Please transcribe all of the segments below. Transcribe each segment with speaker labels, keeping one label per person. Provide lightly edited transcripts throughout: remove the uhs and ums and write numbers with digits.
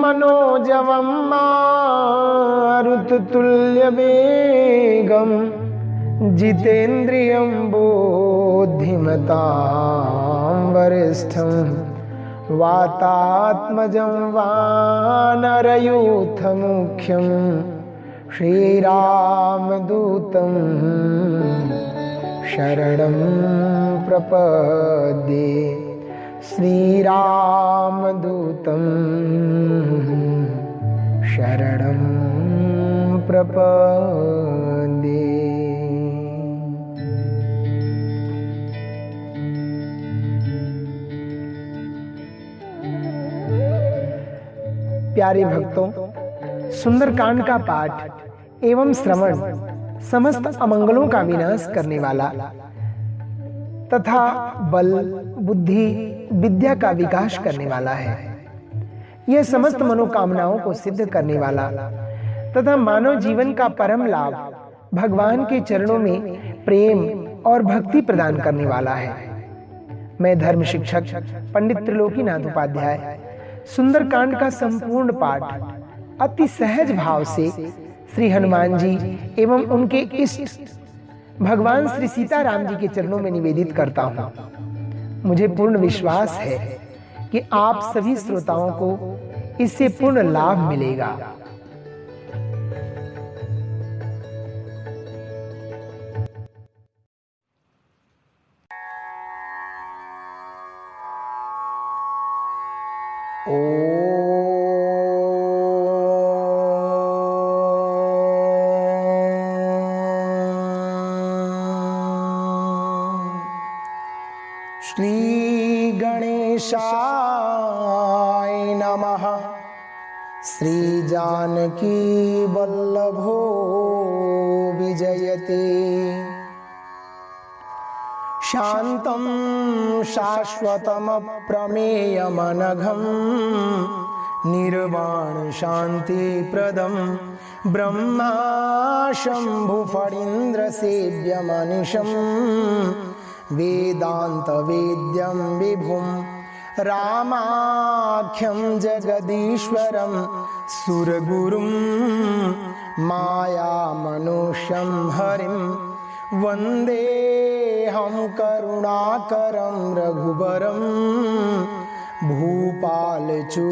Speaker 1: मनोजवं मारुततुल्यवेगं जितेन्द्रियं बुद्धिमतां वरिष्ठं वातात्मजं वानरयूथमुख्यं श्रीरामदूतं शरणं प्रपद्ये। श्रीरामदूतं शरणं प्रपद्ये। प्यारे भक्तों, सुंदरकांड का पाठ एवं श्रवण समस्त अमंगलों का विनाश करने वाला तथा बल, बुद्धि, विद्या का विकास करने वाला है। यह समस्त मनोकामनाओं को सिद्ध करने वाला तथा मानव जीवन का परम लाभ भगवान के चरणों में प्रेम और भक्ति प्रदान करने वाला है। मैं धर्म शिक्षक पंडित त्रिलोकीनाथ उपाध्याय सुंदरकांड का संपूर्ण पाठ अति सहज भाव से श्री हनुमान जी एवं उनके इष्ट भगवान श्री सीताराम जी के चरणों में निवेदित करता हूँ। मुझे पूर्ण विश्वास है कि आप सभी श्रोताओं को इससे पूर्ण लाभ मिलेगा। श्री गणेशाय नमः। श्री जानकी वल्लभो विजयते। शान्तं शाश्वतमप्रमेयमनघं निर्वाण शान्तिप्रदं ब्रह्मा शम्भुफणीन्द्र सेव्यमनिशं वेदांत वेद्यं विभुं रामाख्यं जगदीश्वरं सुरगुरुं मायामनुष्यं हरिं वन्देऽहं करुणाकरं रघुवरं भूपालचूडामणिं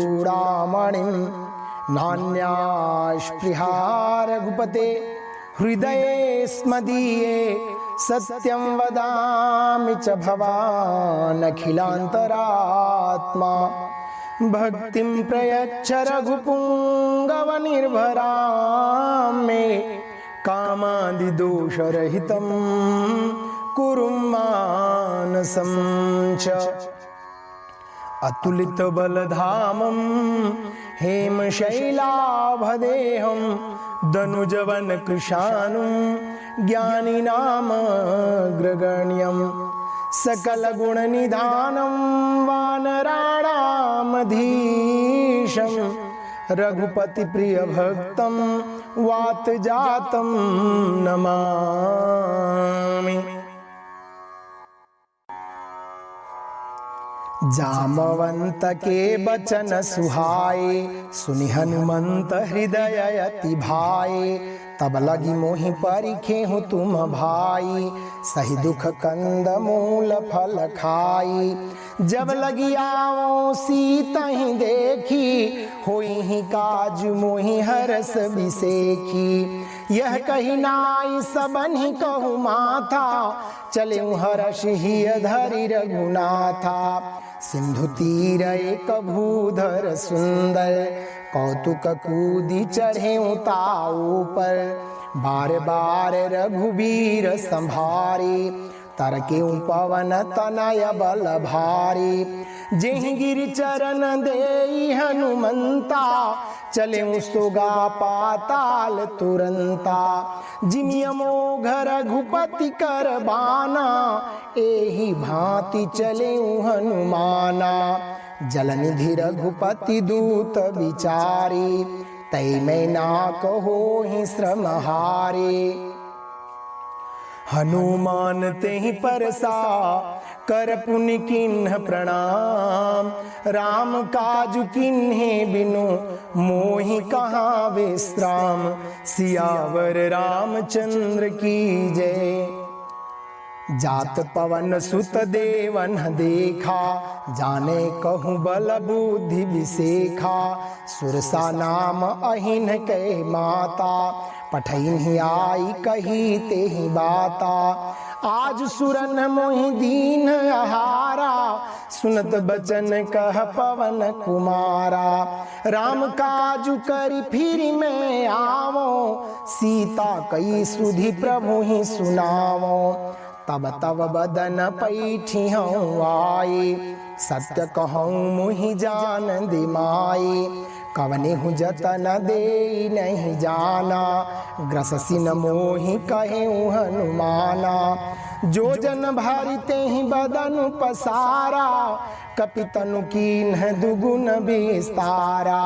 Speaker 1: नान्यास्पृहा रघुपते हृदये स्मदीये सत्यं वदामि च भवानखिलान्तरात्मा भक्तिं प्रयच्छ रघुपुङ्गवनिर्भरां मे कामादिदोषरहितं कुरु मानसं च। अतुलितबलधामं हेमशैलाभदेहं दनुजवनकृशानुं ज्ञानिनामग्रगण्यं सकलगुणनिधानं वानराणामधीशं रघुपतिप्रियभक्तं वातजातं नमामि। जामवंत के बचन सुहाए सुनि हनुमंत हृदय अति भाए। तब लगी मोहि परिखे हूँ तुम भाई सही दुख कंद मूल फल खाई। जब लगी आओ सीता ही देखी होई ही काज मोहि हरस बिसेखी। यह कही नाई सबन ही कहु माथा चले हर्ष ही धरि रघुनाथा। सिंधु तीर एक भूधर सुंदर कौतुक कूदी चढ़े ताऊ पर। बार बार रघुबीर संभारे तरके पवन तनय बल भारी। जेहि गिरि चरण देई हनुमंता चले सुगा पाताल तुरंता। जिमियमो घर रघुपति कर बाना एहि भांति चले हनुमाना। जलनिधि रघुपति दूत विचारे तै मैं ना कहो ही श्रम हारे। हनुमान तेहि परसा
Speaker 2: कर पुनि किन्ह प्रणाम। राम काजु किन्हे बिनु मोहि कहाँ विश्राम। सियावर रामचंद्र की जय। जात पवन सुत देवन देखा, जाने कहूँ बल बुद्धि विसेखा। सुरसा नाम अहिन कह माता, पठैन आई कही तेहि बाता। आज सुरन मोहि दीन आहारा, सुनत बचन कह पवन कुमारा। राम काजु करि फिर मैं आवो, सीता कई सुधि प्रभु ही सुनावो। तब तब बदन पैठी हूँ आए, सत्य कहूँ मुहि जान दिमाई। कवने हूँ जतन दे नहीं जाना, ग्रससिन मोहि कहे हनुमाना। जो जन भारी तेहि बदन पसारा, कपितनु कीन्ह दुगुन विस्तारा।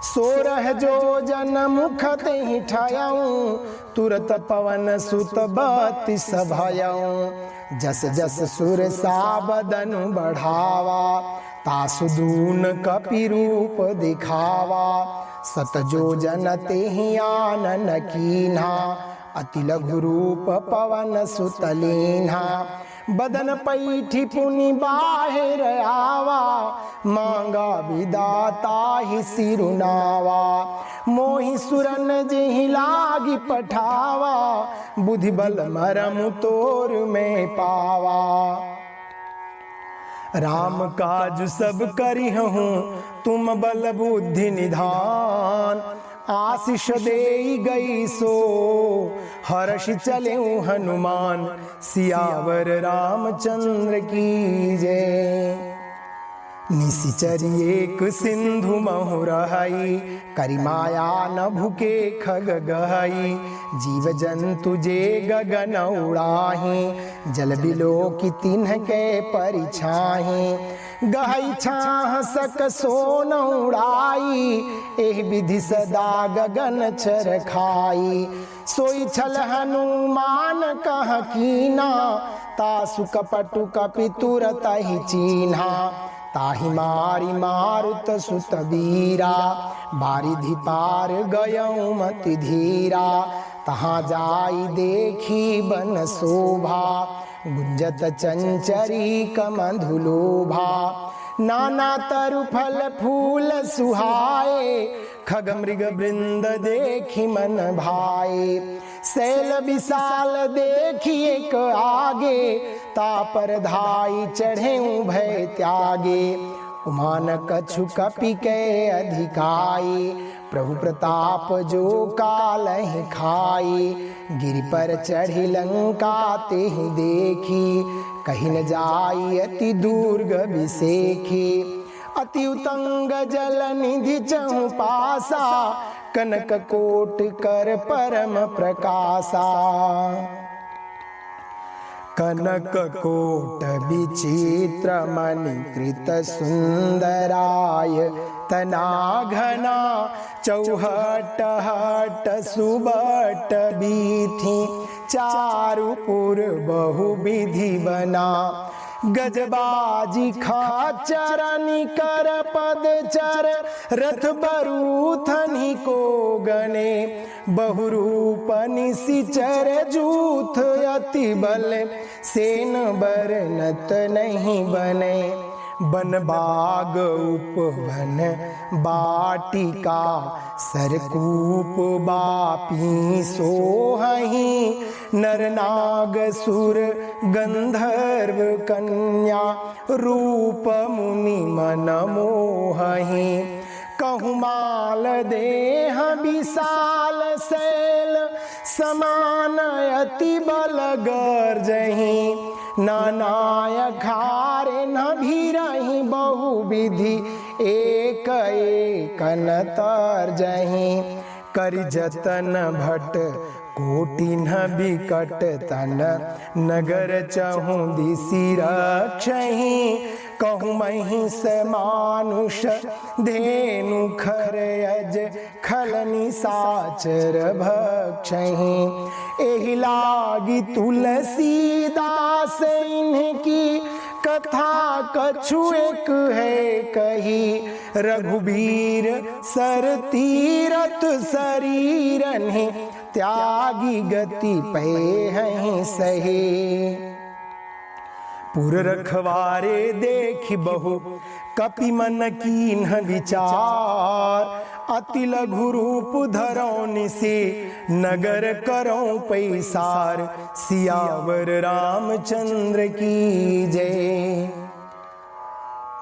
Speaker 2: सोरह जो जन मुख तेहि ठयऊँ, तुरत पवन सुत बत्तीस भयऊँ। जस जस सुर सा बदन बढ़ावा, तासु दून कपि रूप दिखावा। सत जो जन तेहि आनन कीन्हा, अति लघु रूप पवन सुत लीन्हा। बदन पैठी पुनि बाहिर आवा, मांगा विदाता ही सिरुनावा। मोहि सुरन जेहि लागी पठावा, बुद्धि बल मरम तोर में पावा। राम काज सब करिहूँ तुम बल बुद्धि निधान। आशीष दे गई सो हर्ष चले हनुमान। सियावर रामचंद्र की जय। निशिचर एक सिंधु महु रहई, करि माया न भूके खग गहई। जीव जंतु जे गगन उड़ाही, जल बिलो की तिन्ह के परिछाही। गहई छाह सक सोन उड़ाई, एह विधि सदा गगन चर खाई। सोई छल हनुमान कह कीना, तासु कपटु कपि तुरत ही चीन्हा। ताहि मारी मारुत सुत वीरा, बारिधि पार गयऊँ मति धीरा। तहाँ जाई देखी बन शोभा, गुंजत चंचरी कमंधुलोभा। नाना तरु फल फूल सुहाए, खग मृग वृंद देखी मन भाए। शैल विशाल देखी एक आगे, तापर धाई चढ़े भय त्यागे। उमान कछु कपि के अधिकाई, प्रभु प्रताप जो काल ही खाई। गिरि पर चढ़ी लंका तेहि देखी, कहीं न जाई अति दुर्ग विसेखी। अति उतंग जल निधि चहु पासा, कनक कोट कर परम प्रकाशा। कनक कोट विचित्र मणिकृत सुंदराय। तना घना चौहट हट सुबट बीथी, चारुपुर बहु विधि बना। गजबाजी खाचर निकर पद चर, रथ बरूथनि को गणे। बहुरूप निशिचर जूथ अति बल, सेन बरनत नहीं बने। बन बाग उपवन बाटिका, सरकूप बापी सोहहीं। नर नाग सुर गंधर्व कन्या, रूप मुनि मन मोहहीं। कहूँ माल देह विशाल शैल, समान अति बल गर्जहीं। नानाय घारे न भीरहीं, बहु विधि एक एक न तर्जहीं। करि जतन भट कोटिन्ह बिकट तन, नगर चहु दिशि रक्षहीं। कहूँ महिष मानुष धेनु खर अज, खल निशाचर भक्षहीं। एहि लागी तुलसीदास इन्हीं की, कथा कछु एक है कही, रघुबीर सर तीरथ शरीरन त्यागी गति पे हैं सहे। पुर रखवारे देखि बहु कपि मन कीन्ह विचार, अति लघु रूप धरौ निसे नगर करौ पैसार, सियावर रामचंद्र की जय।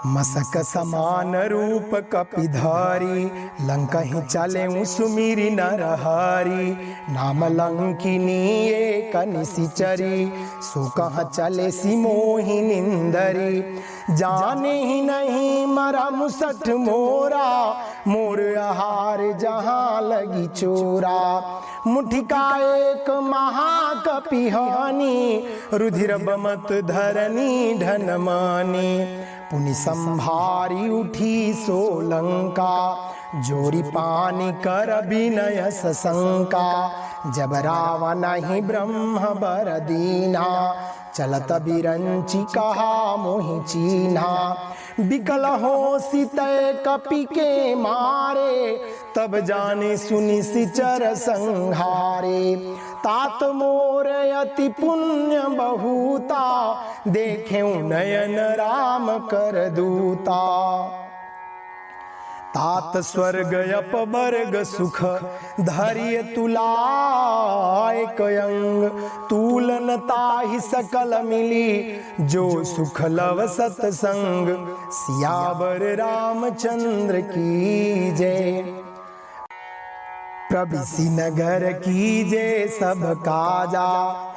Speaker 2: मसक समान रूप कपिधारी, लंका ही चले सुमिरी नरहारी, नाम लंकिनी एक निशिचरी, सो कहाँ चले सिमोहि निंदरी। जाने ही नहीं मरा मुसठ मोरा, मोर आहार जहाँ लगी चोरा। मुठिका एक महाकपिहानी, रुधिर बमत धरनी धनमानी। पुनि संभारी उठी सोलंका, जोरी पानी कर विनय सशंका। जब रावण ही ब्रह्म बर दीना, चलत बिरंची कहा मोहि चीन्हा। बिकल हो सीतय कपि के मारे, तब जाने सुनि सिचर संहारे। तात मोर अति पुण्य बहुता, देखें नयन राम कर दूता। तात स्वर्ग अपवर्ग सुख, धैर्य तुलाय कयंग। तूलन ताहि सकल मिली, जो सुख लव सतसंग। सियावर रामचंद्र की जय। प्रबिसी नगर कीजे सब काजा,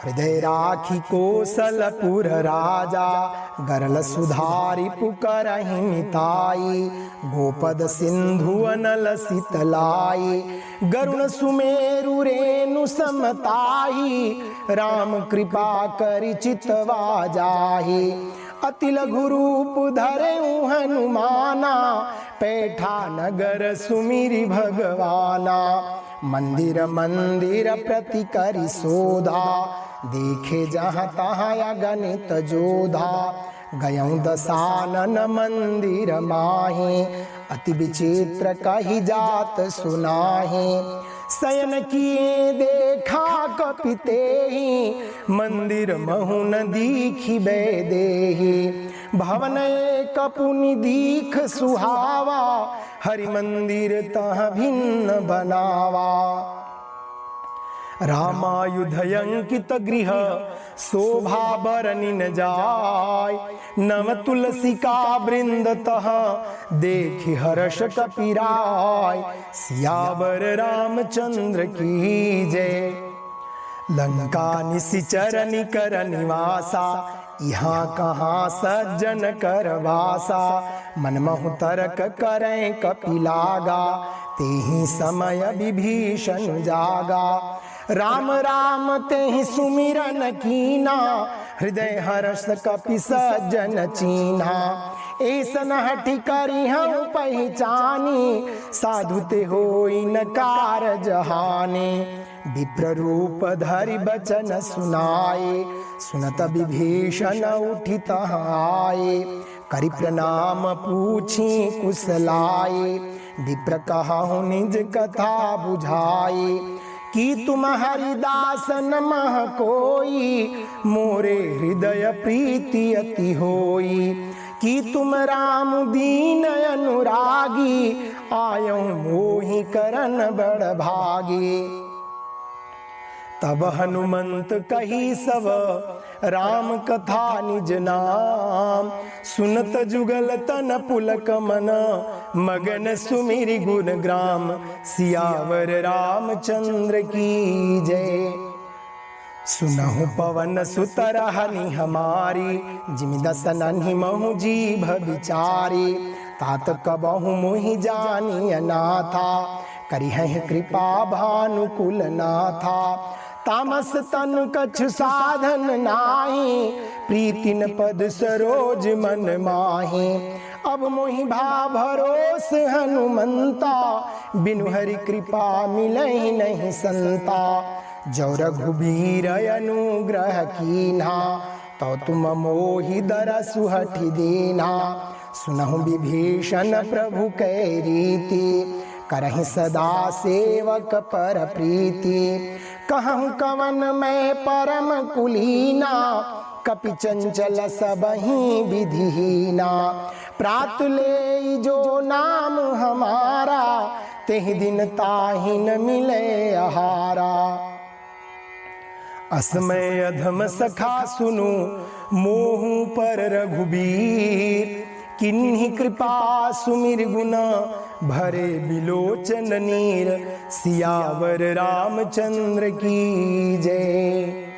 Speaker 2: हृदय राखी कोसलपुर राजा। गरल सुधारी पुकरहि मिताई, गोपद सिंधु अनल शीतलाई। गरुण सुमेरु रेणु समताही, राम कृपा करि चितवा जाहि। अति लघु रूप धरे हनुमाना, पैठा नगर सुमिरि भगवाना। मंदिर मंदिर प्रति करि शोधा, देखे जहाँ तहाँ अगणित जोधा। गयौ दशानन मंदिर माहि, अति विचित्र कही जात सुनाहि। शयन किए देखा कपितेहि, मंदिर महु न दीखि देहि। भवन एक पुनि दीख सुहावा, हरि मंदिर तह भिन्न बनावा। रामायुध अंकित गृह, शोभा बरनि न जाय। नव तुलसिका वृंद तह, देखि हर्ष कपिराय। सियावर रामचंद्र की जय। लंका निशिचर निकर निवासा, यहाँ कहाँ सज्जन कर वासा। मनमहु तर्क करें कपिलागा, तेहि समय विभीषण जागा। राम राम तेहि सुमिरन कीना, हृदय हर्ष कपि सज्जन चीन्हा। ऐसन हठि करि हऊँ पहचानी, साधु ते होई न कारज हानि। विप्र रूप धरि बचन सुनाए, सुनत विभीषण उठि तहाँ आए। करि प्रणाम पूछी कुशलाए, विप्र कहहुँ निज कथा बुझाए। कि तुम हरिदास नमः कोई, मोरे हृदय प्रीति अति होई। कि तुम राम दीन अनुरागी, आयो मोहि करन बड़ भागी। तब हनुमंत कही सब, राम कथा निज नाम। सुनत जुगल तन पुलक मन, मगन सुमिरि गुण ग्राम। सियावर रामचंद्र की जय। सुनहु पवन सुत रहनि हमारी, जिमि दसनहि महु जीभ विचारी। तात कबहु मोहि जानी अनाथा, करिहहि कृपा भानुकुल नाथा। तामस तन कछु साधन नाही, प्रीतिन पद सरोज मन माही। अब मोहि भा भरोस हनुमंता, बिनु हरि कृपा मिलहि नहीं संता। जो रघुबीर अनुग्रह कीन्हा, तो तुम मोहि दरसु हठि दीना। सुनहु विभीषण प्रभु कै रीति, करहि सदा सेवक पर प्रीति। कहूँ कवन मैं परम कुलीना, कपि चंचल सबहि विधिहीना। प्रातु ले जो नाम हमारा, तेहि दिन ताहि न मिले आहारा। असमय अधम सखा सुनु, मोहु पर रघुबीर। किन्हि कृपा सुमिर गुना, भरे बिलोचन नीर। सियावर रामचंद्र की जय।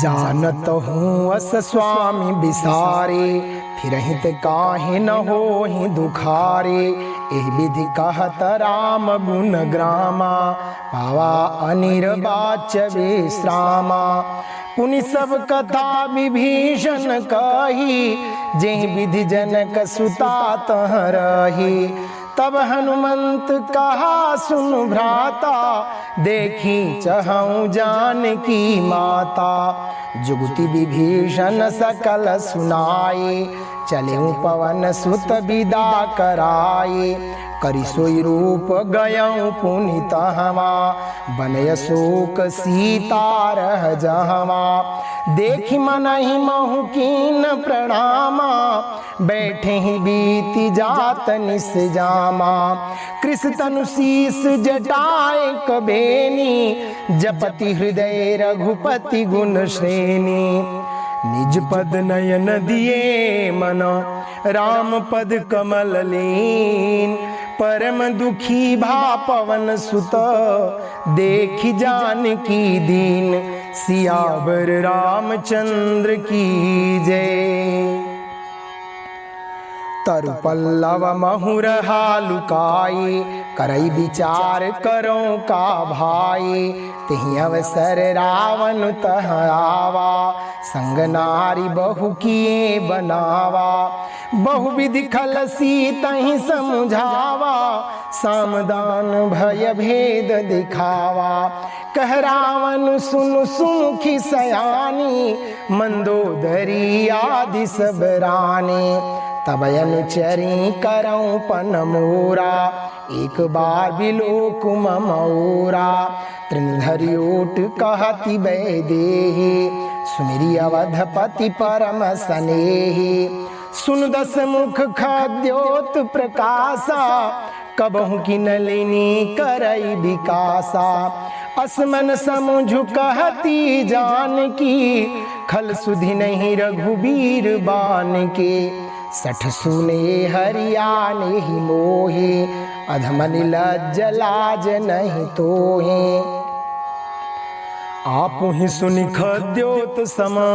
Speaker 2: जानत हूँ अस स्वामी बिसारे, फिरहित काहे न होहि दुखारे। एहि विधि कहत राम गुण ग्रामा, पावा अनिर्वाच्य विश्रामा। पुनि सब कथा विभीषण कही, जेहि विधि जनक सुता तह रही। तब हनुमंत कहा सुन भ्राता, देखी चहु जानकी माता। जुगति विभीषण सकल सुनाए, चलेऊ पवन सुत विदा कराए। करि सोई रूप गयऊँ पुनि तहवा, बनय शोक सीता रह जहवा। देखि मनहि महु कीन प्रणामा, बैठे ही बीति जात निस जामा। कृष तनु शीस जटाए कबेनी, जपति हृदय रघुपति गुण श्रेणी। निज पद नयन दिए मन, राम पद कमल लीन। परम दुखी भा पवन सुत, देखि जानकी दीन। सियावर रामचंद्र की जय। तरु पल्लव महुर हालुकाई, करई विचार करो का भाई। तिहि अवसर रावण तह आवा, संग नारी बहु किए बनावा। बहुविधि खल सीतहि समझावा, सामदान भय भेद दिखावा। कह रावण सुन सुमुखी सयानी, मंदोदरी आदि सब रानी। तब अनुचरी करऊँ पन मोरा, एक बार बिलोक ममोरा। तृणधरि ओट कहति वैदेही, सुमिरि अवधपति परम सनेही। सुन दस मुख खद्योत प्रकाशा, कबहु की नलिनी करई विकासा। असमन समुझु कहती जानकी, खल सुधि नहीं रघुबीर बान के। सठ सुने हरियाने ही मोहे, अधमन लज्ज लाज नहीं तोहे। आपु ही सुनि खद्योत समा,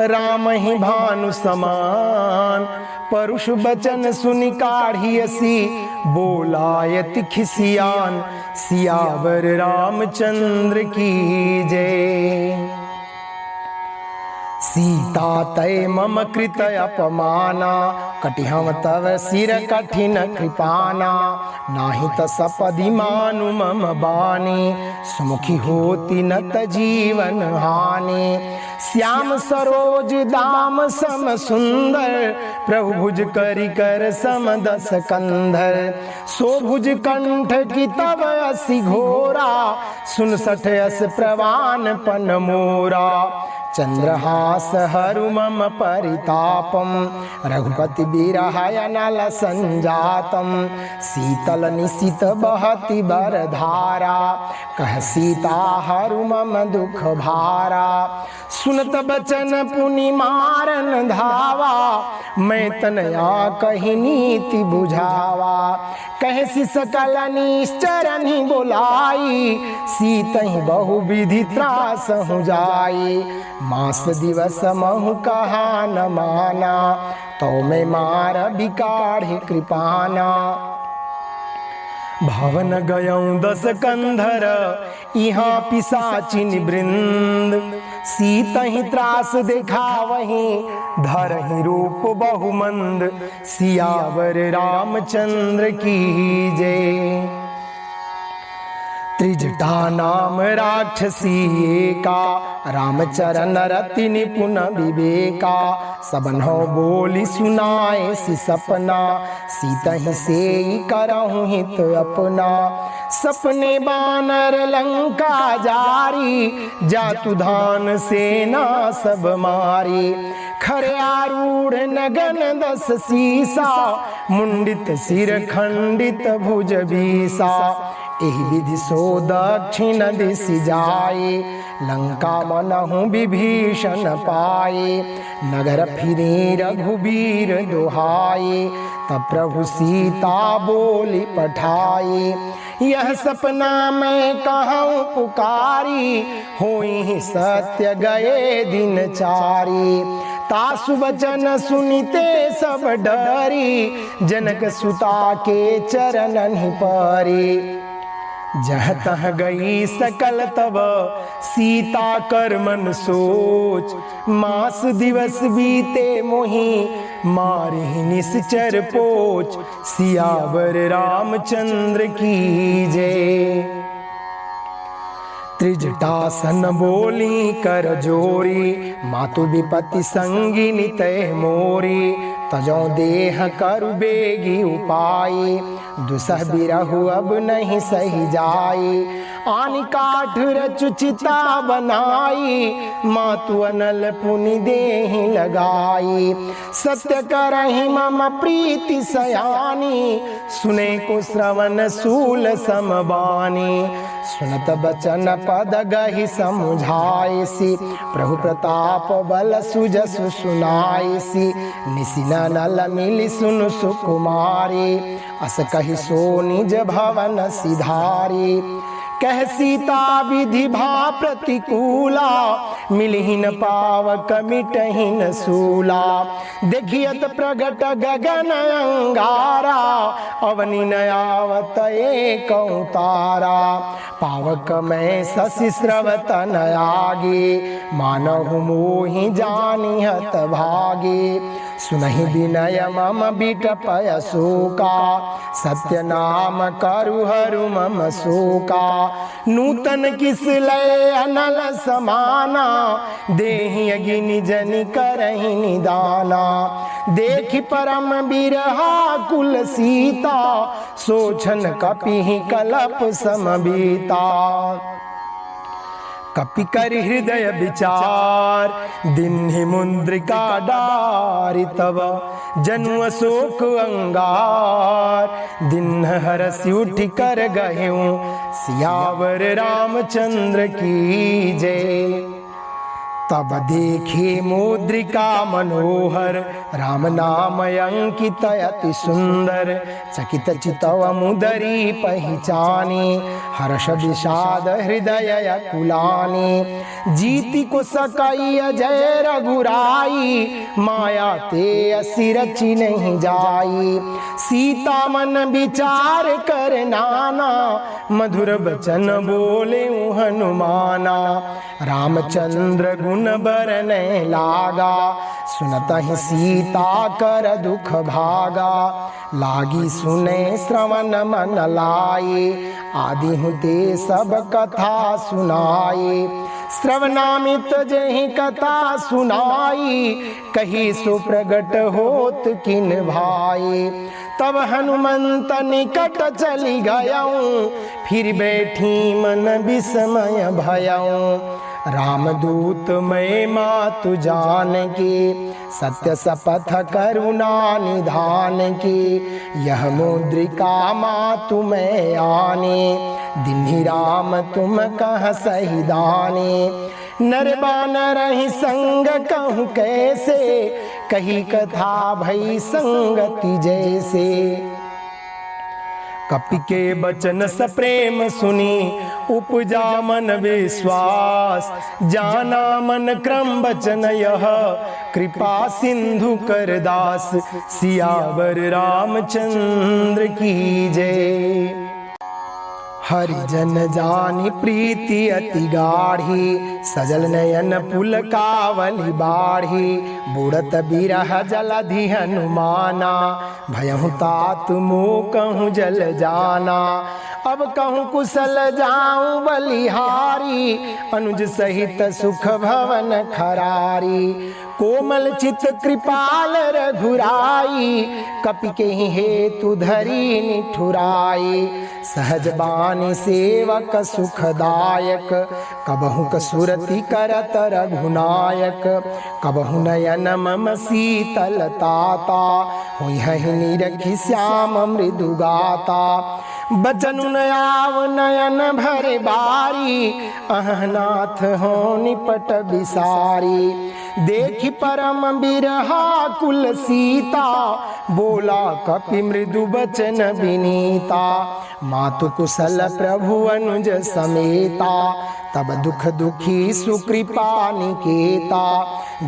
Speaker 2: राम ही भानु समान। परुष बचन सुनि काढ़ियसी, बोलायति खिसियान। सियावर रामचंद्र की जय। सीता तय मम कृत अपमाना, कटिहम तव सिर कठिन कृपाना। नाही त सपदि मानु मम बानी, सुमुखी होती न त जीवन हानि। श्याम सरोज दाम सम सुंदर, प्रभु भुज करि कर सम दस कंधर। सो भुज कंठ की तब असि घोरा, सुन सठ अस प्रवान पन मोरा। चंद्रहास हरु मम परितापम, रघुपति बिरहय नल संजातम। शीतल निशित बहति बरधारा, कह सीता हरु मम दुख भारा। सुनत बचन पुनि मारन धावा, मैं तनया कहि नीति बुझावा। कह सि सकल निश्चरन ही बोलाई, सीतहि बहु विधि त्रास हूँ जाई। मास दिवस महु कहा न माना, तो मैं मार बिकाढ़ी कृपाना। भवन गयऊँ दस कंधर, यहाँ पिशाचिन वृंद। सीतहि त्रास देखावहीं, धरहि रूप बहुमंद। सियावर रामचंद्र की जय। त्रिजटा नाम राक्षसी एका, रामचरण रति निपुण विवेका। सबनौ बोली सुनाए सि सपना, सीतहि से करहु हित अपना। सपने बानर लंका जारी, जातु धान सेना सब मारी। खरे आरूढ़ नगन 10 सीसा, मुंडित सिर खंडित भुज बीसा। एहि विधि सो दक्षिण दिश जाए, लंका मनहु विभीषण पाए। नगर फिरे रघुबीर दुहाए, तब प्रभु सीता बोली पठाए। यह सपना मैं कहूँ पुकारी, होई सत्य गए दिन चारी। तासु वचन सुनिते सब डरी, जनक सुता के चरणन परी। जह तह गई सकल तब सीता कर मन सोच, मास दिवस बीते मोहि मारि निश्चर पोच। सियावर रामचंद्र की जय। त्रिजटासन बोली कर जोरी, मातु विपत्ति संगिनी तय मोरी। तजौ देह करु बेगी उपाय, दुसह बिरहु अब नहीं सही जाए। आनि काठ रचु चिता बनाई, मातु अनल पुनि देहि लगाई। सत्य करहि मम प्रीति सयानी, सुने को श्रवण सूल समबानी। सुनत बचन पद गहि समुझाइसी, प्रभु प्रताप बल सुजसु सुनाइसी। निसिन नल मिलि सुनु सुकुमारी, अस कहि सो निज भवन सिधारी। कह सीता विधि भा प्रतिकूला, मिलहिन पावक मिटहिन सूला। देखियत प्रगट गगन अंगारा, अवनि न आवत एकौ तारा। पावक में शशि स्रवत न आगे, मानहु मोहि जानिहत भागे। सुनहि विनय मम बिटपय शोका, सत्य नाम करु हरु मम शोका। नूतन किस लय अनल समाना, देहि अगिनि जनि करहि निदाना। देखि परम बिरहा कुल सीता, सोचन कपिहि कलप समबीता। कपि कर हृदय विचार, दिन्हि मुद्रिका डारि तब। जनु अशोक अंगार, दिन हरसि उठ कर गहेऊँ, सियावर रामचंद्र की जय। तब देखे मुद्रिका मनोहर, राम नाम अंकित अति सुंदर। चकित चितव मुदरी पहचानी, हर्ष विषाद हृदय अकुलानी। जीति को सकई अजय रघुराई, माया ते असि रचि नहीं जाई। सीता मन विचार कर नाना, मधुर वचन बोले हनुमाना। रामचंद्र गुण बरने लागा, सुनतहि सीता कर दुख भागा। लागी सुने श्रवण मन लाए, आदि हुते सब कथा सुनाए। श्रवणामित जेहि कथा सुनाई, कही सो प्रगट होत किन भाई। तब हनुमंत निकट चली गयऊँ, फिर बैठी मन विस्मय भयऊँ। रामदूत मैं मातु जान की, सत्य शपथ करुणा निधान की। यह मुद्रिका मातु मैं आने, दिन्हि राम तुम कह सही दाने। नर बानर ही संग कहूँ कैसे, कही कथा भई संगति जैसे। कपि के बचन सप्रेम सुनी, उपजा मन विश्वास। जाना मन क्रम बचन यह, कृपा सिंधु कर दास। सियावर रामचंद्र की जय। हरिजन जानि प्रीति अति गाढ़ी, सजल नयन पुलकावली बाढ़ी। बुड़त बिरह जलधि हनुमाना, भयहु तात मोकहु जल जाना। अब कहूँ कुशल जाऊं बलिहारी, अनुज सहित सुख भवन खरारी। कोमल चित कृपाल रघुराई, कपि के हेतु धरी निठुराई। सहज बानी सेवक सुखदायक, कबहु कसुरति करत रघुनायक। कबहु नयन मम शीतलताता, होई हहि निरखि श्याम मृदु गाता। बचनु नयाव नयन भरे बारी, अहनाथ हो निपट बिसारी। देखि परम बिरहा कुल सीता, बोला कपि मृदु बचन विनीता। मातु कुशल प्रभु अनुज समेता, तब दुख दुखी सुकृपा निकेता।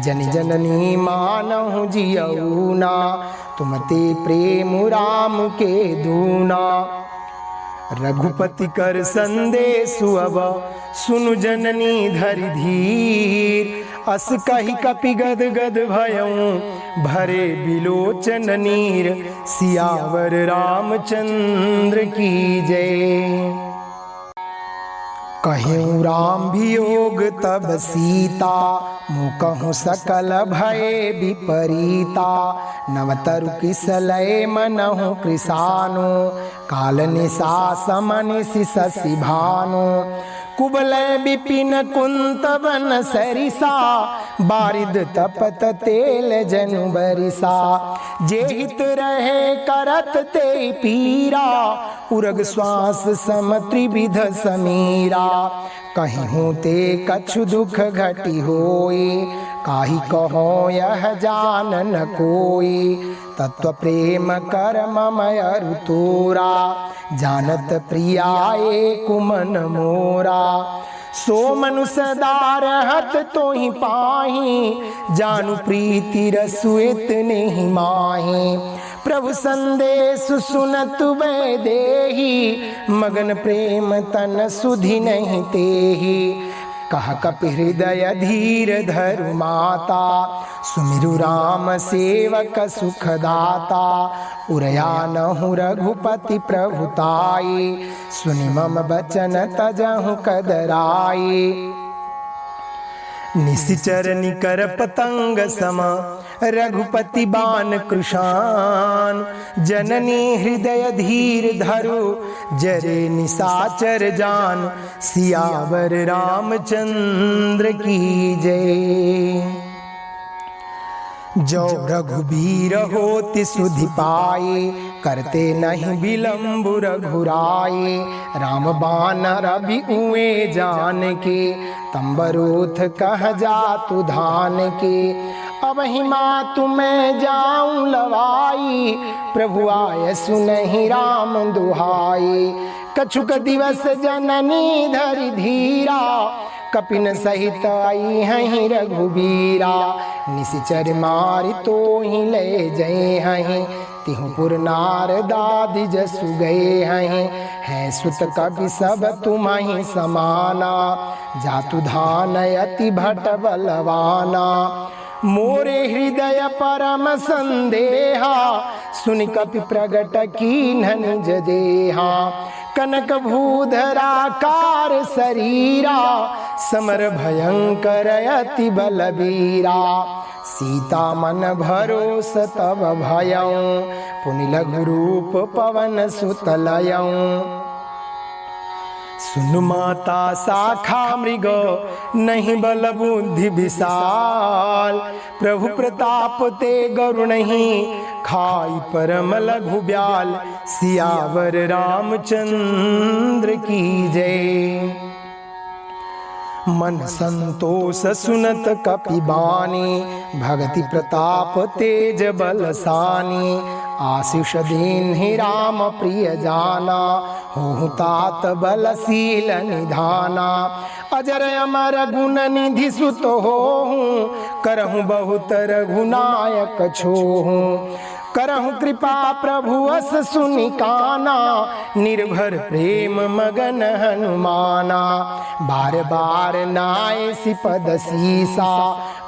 Speaker 2: जन जननी मानहु जियऊना, तुम ते प्रेम राम के दूना। रघुपति कर संदेशु अब, सुनु जननी धरि धीर। अस कहि कपि गद गद भयऊं, भरे बिलोचन नीर। सियावर रामचंद्र की जय। कहूँ राम वियोग तब सीता, मुकहु सकल भय विपरीता। नवतरु किसलय मनहु कृसानु, काल निशा समनिशि शशि भानु। कुबलय विपिन कुंत बन सरिसा, बारिद तपत तेल जनु बरिसा। जे हित रहे करत ते पीरा, उरग श्वास सम त्रिविध समीरा। कहीं ते कछु दुख घटी होई, काही कहो यह जान न कोई। तत्व प्रेम कर ममय ऋतुरा, जानत प्रियाए कुमन मोरा। सो मनुष्य दारहत तो ही पाही, जानु प्रीति रसु इतने ही माही। प्रभु संदेश सुनत वैदेही, मगन प्रेम तन सुधि नहीं तेही। कह कपि हृदय धीर धरु माता, सुमिरु राम सेवक सुखदाता। उरया नहु रघुपति प्रभुताई, सुनि मम बचन तजहु कदराई। निशिचर निकर पतंग सम, रघुपति बान कृशान। जननी हृदय धीर धरु, जरे निशाचर जान। सियावर रामचंद्र की जय। जो रघुबीर होति सुधि पाई, करते नहीं विलम्ब रघुराई। राम बानर भी उए जान के, तंबरूथ कह जा तु धान के। अब हिमा तुम्हें जाऊं लवाई, प्रभु आय सुनहि राम दुहाई। कछुक दिवस जननी धरि धीरा, कपिन सहित आई हहीं रघुबीरा। निशिचर मारि तो ही ले जय हहीं, तिहु पुर नारदादि जसु गए हहीं। है सुत कपि सब तुम्हि समाना, जातु धान अति भट बलवाना। मोरे हृदय परम संदेहा, सुनि कपि प्रगट कीन्ह निज देहा। कनक भूधराकार शरीरा, समर भयंकर अति बलबीरा। सीता मन भरोस तब भयऊं, पुनि लघु रूप पवन सुत लयऊं। सुन माता शाखा मृग, नहीं बल बुद्धि विशाल। प्रभु प्रताप ते गरु नहीं, खाई परम लघु ब्याल। सियावर रामचंद्र की जय। मन संतोष सुनत कपि बानी, भगति प्रताप तेज बलसानी। आशीष दीन्हि राम प्रिय जाना, होहु तात बलशील निधाना। अजर अमर गुण निधि सुत होहूँ, करहूँ बहुत रघुनायक छोहूँ। करहु कृपा प्रभु अस सुनि काना, निर्भर प्रेम मगन हनुमाना। बार बार नाय सिपद सीसा,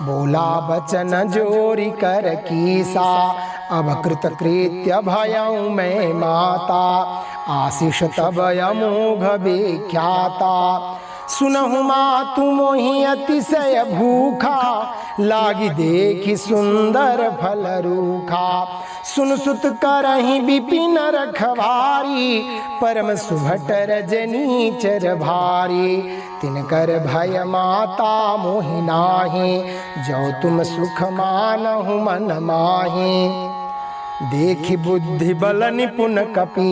Speaker 2: बोला बचन जोरी कर कीसा। अब कृत कृत्य भयऊं मैं माता, आशीष तब अमोघ विख्याता। सुनहु मातु मोहि अतिशय भूखा, लागी देखी सुंदर फल रूखा। सुन सुत करहि विपिन रखवारी, परम सुभट रजनी चर भारी। तिनकर भय माता मोहि नाहि, जो तुम सुख मानहु मन माहि। देखि बुद्धि बल निपुण कपि,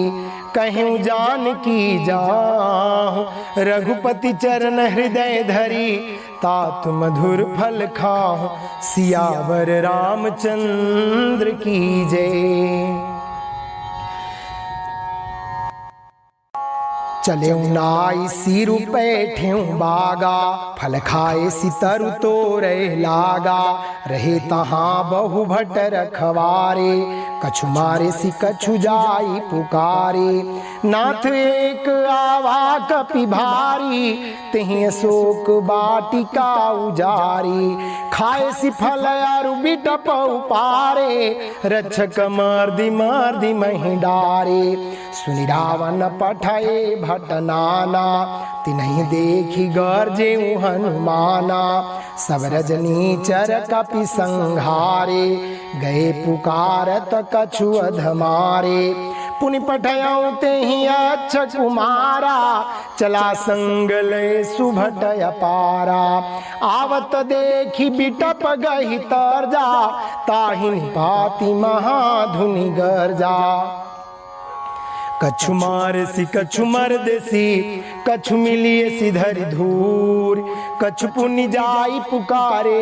Speaker 2: कहूँ जानकी जाहु। रघुपति चरण हृदय धरी, तात मधुर फल खाहु। सियावर रामचंद्र की जय। चले नाई सिरु पैठ्यूं बागा, फल खाए सितरु तोरे लागा। रहे तहाँ बहु भट रखवारे, कछु मारे सि कछु जाई पुकारे। नाथ एक आवा कपि भारी, तिहि अशोक बाटिका उजारी। खाए सि फल अरु बिटप उपारे, रक्षक मार्दि महि डारे। सुनि रावण पठए भट नाना, तिन्हि देखि गरजे हनुमाना। सब रजनीचर कपि संघारे, गए पुकारत कछु अधमारे। पुनि पठयउ तेहि अच्छ कुमारा, चला संग लय सुभट अपारा। आवत देखि बिटप गहि तरजा, ताहि निपाति महाधुनि गरजा। कछु मारसी कछु मर्देसी, कछु मिलिए सिधरि धूर। कछु पुनि जाई पुकारे,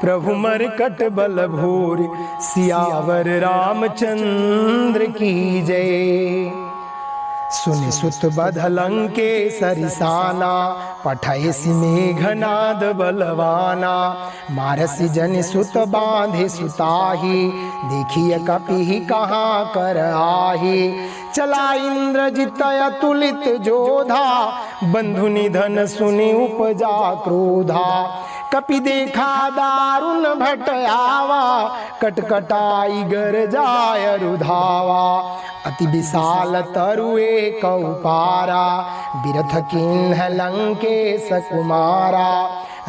Speaker 2: प्रभु मरकट बल भूर। सियावर रामचंद्र की जय। सुनि सुत बधलंके सरिसाना, पठयसि मेघनाद बलवाना। मारसि जनि सुत बांधे सुताही, देखिए कपि कहाँ कर आही। चला इंद्रजित अतुलित जोधा, बंधु निधन सुनि उपजा क्रोधा। कपि देखा दारुण भट आवा, कटकटाई गरजाय रुधावा। अति विशाल तरु एक पारा, बिरथ किन्ह लंकेश कुमारा।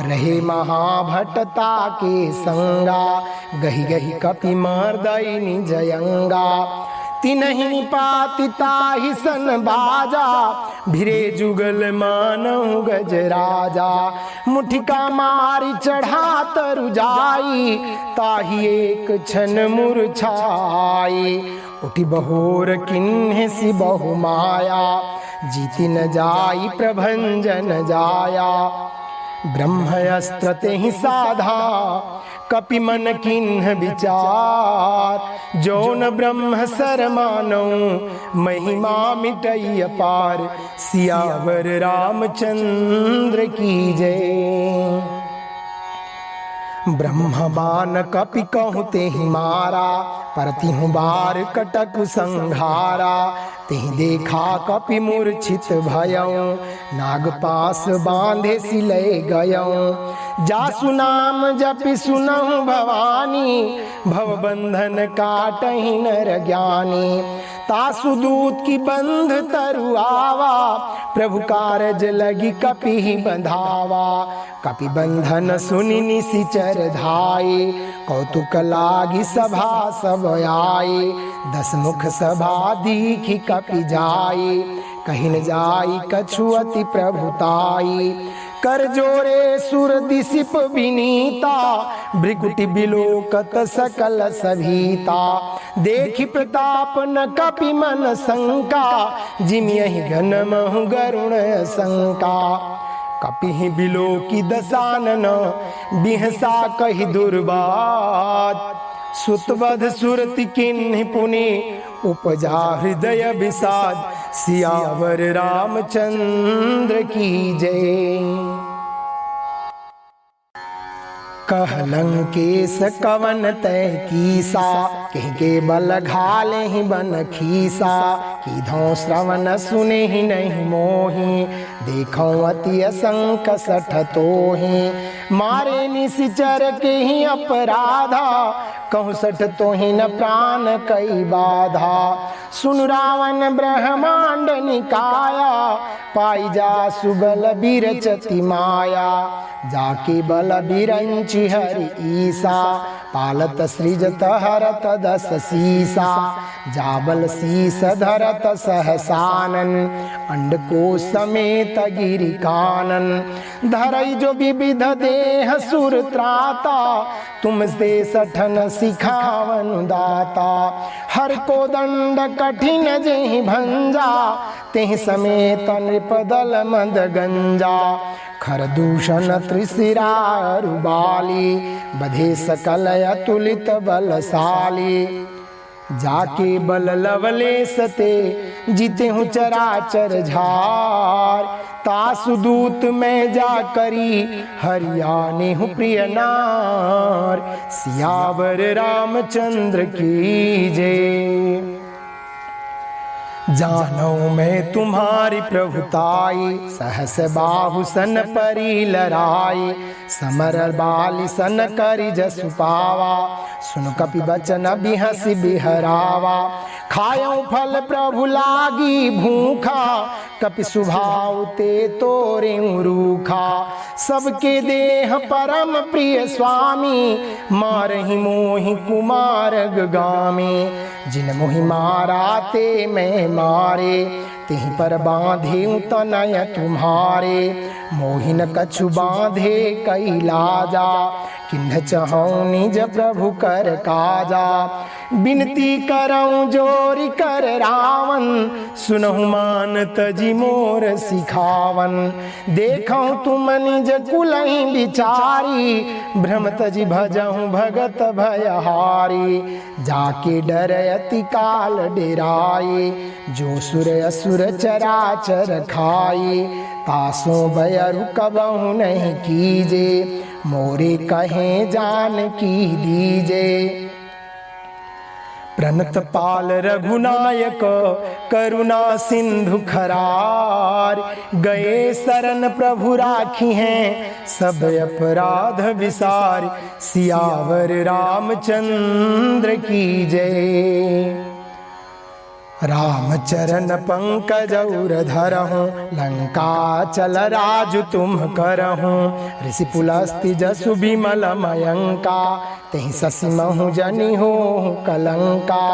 Speaker 2: रहे महाभटता के संगा, गहि गहि कपि मर्दई निजयंगा। तिन्हि निपाति ताहि सन बाजा, भिरे जुगल मानहु गजराजा। मुठिका मारि चढ़ा तरु जाई, ताहि एक क्षण मूर्छाई। उठि बहोर किन्हि सि बहु माया, जीति न जाई प्रभंजन जाया। ब्रह्मस्त्र तेहि साधा, कपि मन किन्ह विचार। जो न ब्रह्म सर मानो, महिमा मिटई अपार। सियावर रामचंद्र की जय। ब्रह्म बान कपि कहु तेहि मारा, परतिहु बार कटक संघारा। तेहि देखा कपि मूर्छित भयउ, नागपास बांधे सिलय गयउ। जासु नाम जपि सुनहु भवानी, भव बंधन काटहि नर ज्ञानी। तासु दूत की बंध तरु आवा, प्रभु कारज लगी कपि बंधावा। कपि बंधन सुनि निशिचर धाये, कौतुक लागी सभा सब आए। 10 मुख सभा दीखि कपि जाए, कहि न जाई कछु अति प्रभुताई। कर जोरे सुर दिसिप विनीता, भृकुटि बिलोकत सकल सभीता। देखि प्रताप न कपि मन शंका, जिमियहि घन महु गरुण शंका। कपिहि बिलोकी दसानन, बिहसा कहि दुर्बात। सुतवध सुरति किन्हि पुनि, उपजा हृदय विषाद। सियावर रामचंद्र की जय। कहलंकेश कवन तय कीसा, कहि के बल घाले ही बन खीसा। कीधों श्रवण सुने ही नहीं मोही, देखो अति असंक सठ तोही। मारे निश्चर के ही अपराधा, कहूँ सठ तो ही न प्राण कई बाधा। सुन रावण ब्रह्मांड निकाया, पाई जा सुबल बिरचति माया। जाके बल बिरंचि हरि ईसा, पालत सृजत हरत दस सीसा। जाबल शीस धरत सहसानन, अंडको समेत गिरि कानन। धरई जो विविध देह सुर त्राता, तुमसे सठन सिखावन दाता। हर को दंड कठिन जेहि भंजा, तेहि समेत नृपदल मद गंजा। खर दूषण त्रिशिरा रुबाली, बधे सकल अतुलित बलशाली। जाके बल लवलेश ते, जीते हूँ चराचर झार। तासु दूत में जा करी, हरियाणे हूँ प्रिय नार। सियावर रामचंद्र की जय। जानौ मैं तुम्हारी प्रभुताई, सहस बाहु सन परी लराई। समर बाली सन करि जसु पावा, सुन कपि बचन बिहसि बिहरावा। खायौ फल प्रभु लागी भूखा, कपि सुभाव ते तोरे रूखा। सबके देह परम प्रिय स्वामी, मारहि मोहि कुमार गामी। जिन मोहि मारा ते मैं मारे, तिहि पर बांधे तनय तुम्हारे। मोहिन कछु बांधे कई लाजा, किन्ह चहौ निज प्रभु कर काजा। बिनती करऊं जोरि कर रावण, सुनहु मान तजी मोर सिखावन। देखौ तुम निज कुलहि बिचारी, भ्रम तजी भजहु भगत भयहारी। जाके डर अति काल डेराए, जो सुर असुर चराचर खाए। तासों बयरु कबहु नहीं कीजे, मोरे कहें जान की दीजे। प्रणत पाल रघुनायक, करुणा सिंधु खरार। गए शरण प्रभु राखी हैं, सब अपराध विसार। सियावर रामचंद्र की जय। रामचरण पंकज उर धरहूँ, लंका चल राजु तुम करहूँ। ऋषि पुलस्ति जसु बिमल मयंका, तेहि शशि महु जनि हो कलंका।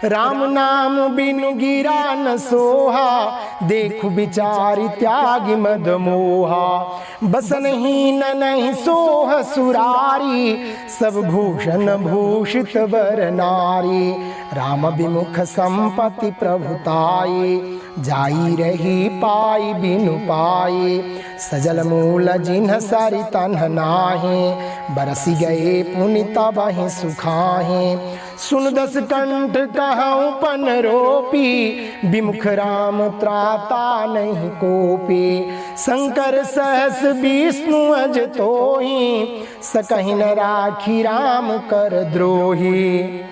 Speaker 2: राम नाम बिनु गिरा न सोहा, देखु विचारि त्यागी मद मोहा। बसनहीन नहीं सोह सुरारी, सब भूषण भूषित वर नारी। राम विमुख संपत्ति प्रभुताई, जाई रही पाई बिनु पाई। सजल मूल जिन्ह सरि तन्ह नाहि, बरसि गए पुनि तबहि सुखाहि। सुन दस कंठ कहऊँ पन रोपी, विमुख राम त्राता नहीं कोपी। शंकर सहस विष्णु अज तोहि, सकहि न राखी राम कर द्रोही।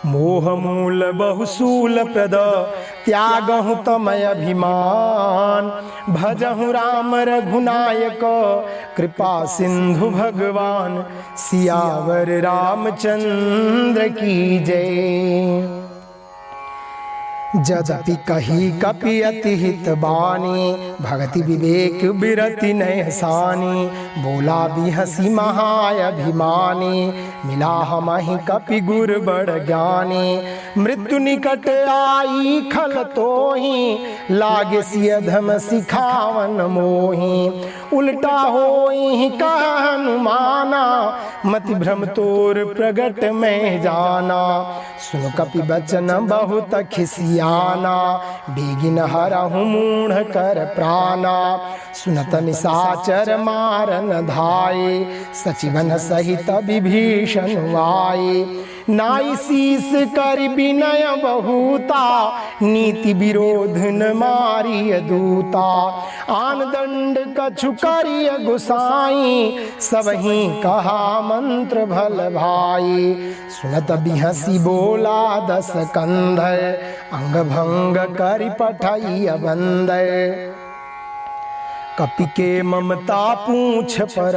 Speaker 2: मोह मूल बहुसूल प्रद, त्यागहु तमय अभिमान। भजहु राम रघुनायक, कृपा सिंधु भगवान। सियावर रामचंद्र की जय। जदपि कही कपि अति हित बानी, भगति विवेक बिरति नय सानी। बोला बिहसी महाअभिमानी, मिला हमहि कपि गुर बड़ ज्ञानी। मृत्यु निकट आई खल तोहि, लागे सिय धम सिखावन मोहि। उल्टा होई कह हनुमाना, मति भ्रम तोर प्रगट में जाना। सुन कपि बचन बहुत खिसियाना, बेगिन हरहु मूढ़ कर प्राणा। सुनत निशाचर मारन धाये, सचिवन सहित विभीषण आये। नाई शीस कर विनय बहुता, नीति विरोध न मारिय दूता। आन दंड कछु करिय गुसाई, सबही कहा मंत्र भल भाई। सुनत बिहसी बोला दस कंधर, अंग भंग करि पठैय बंदर। कपि के ममता पूछ पर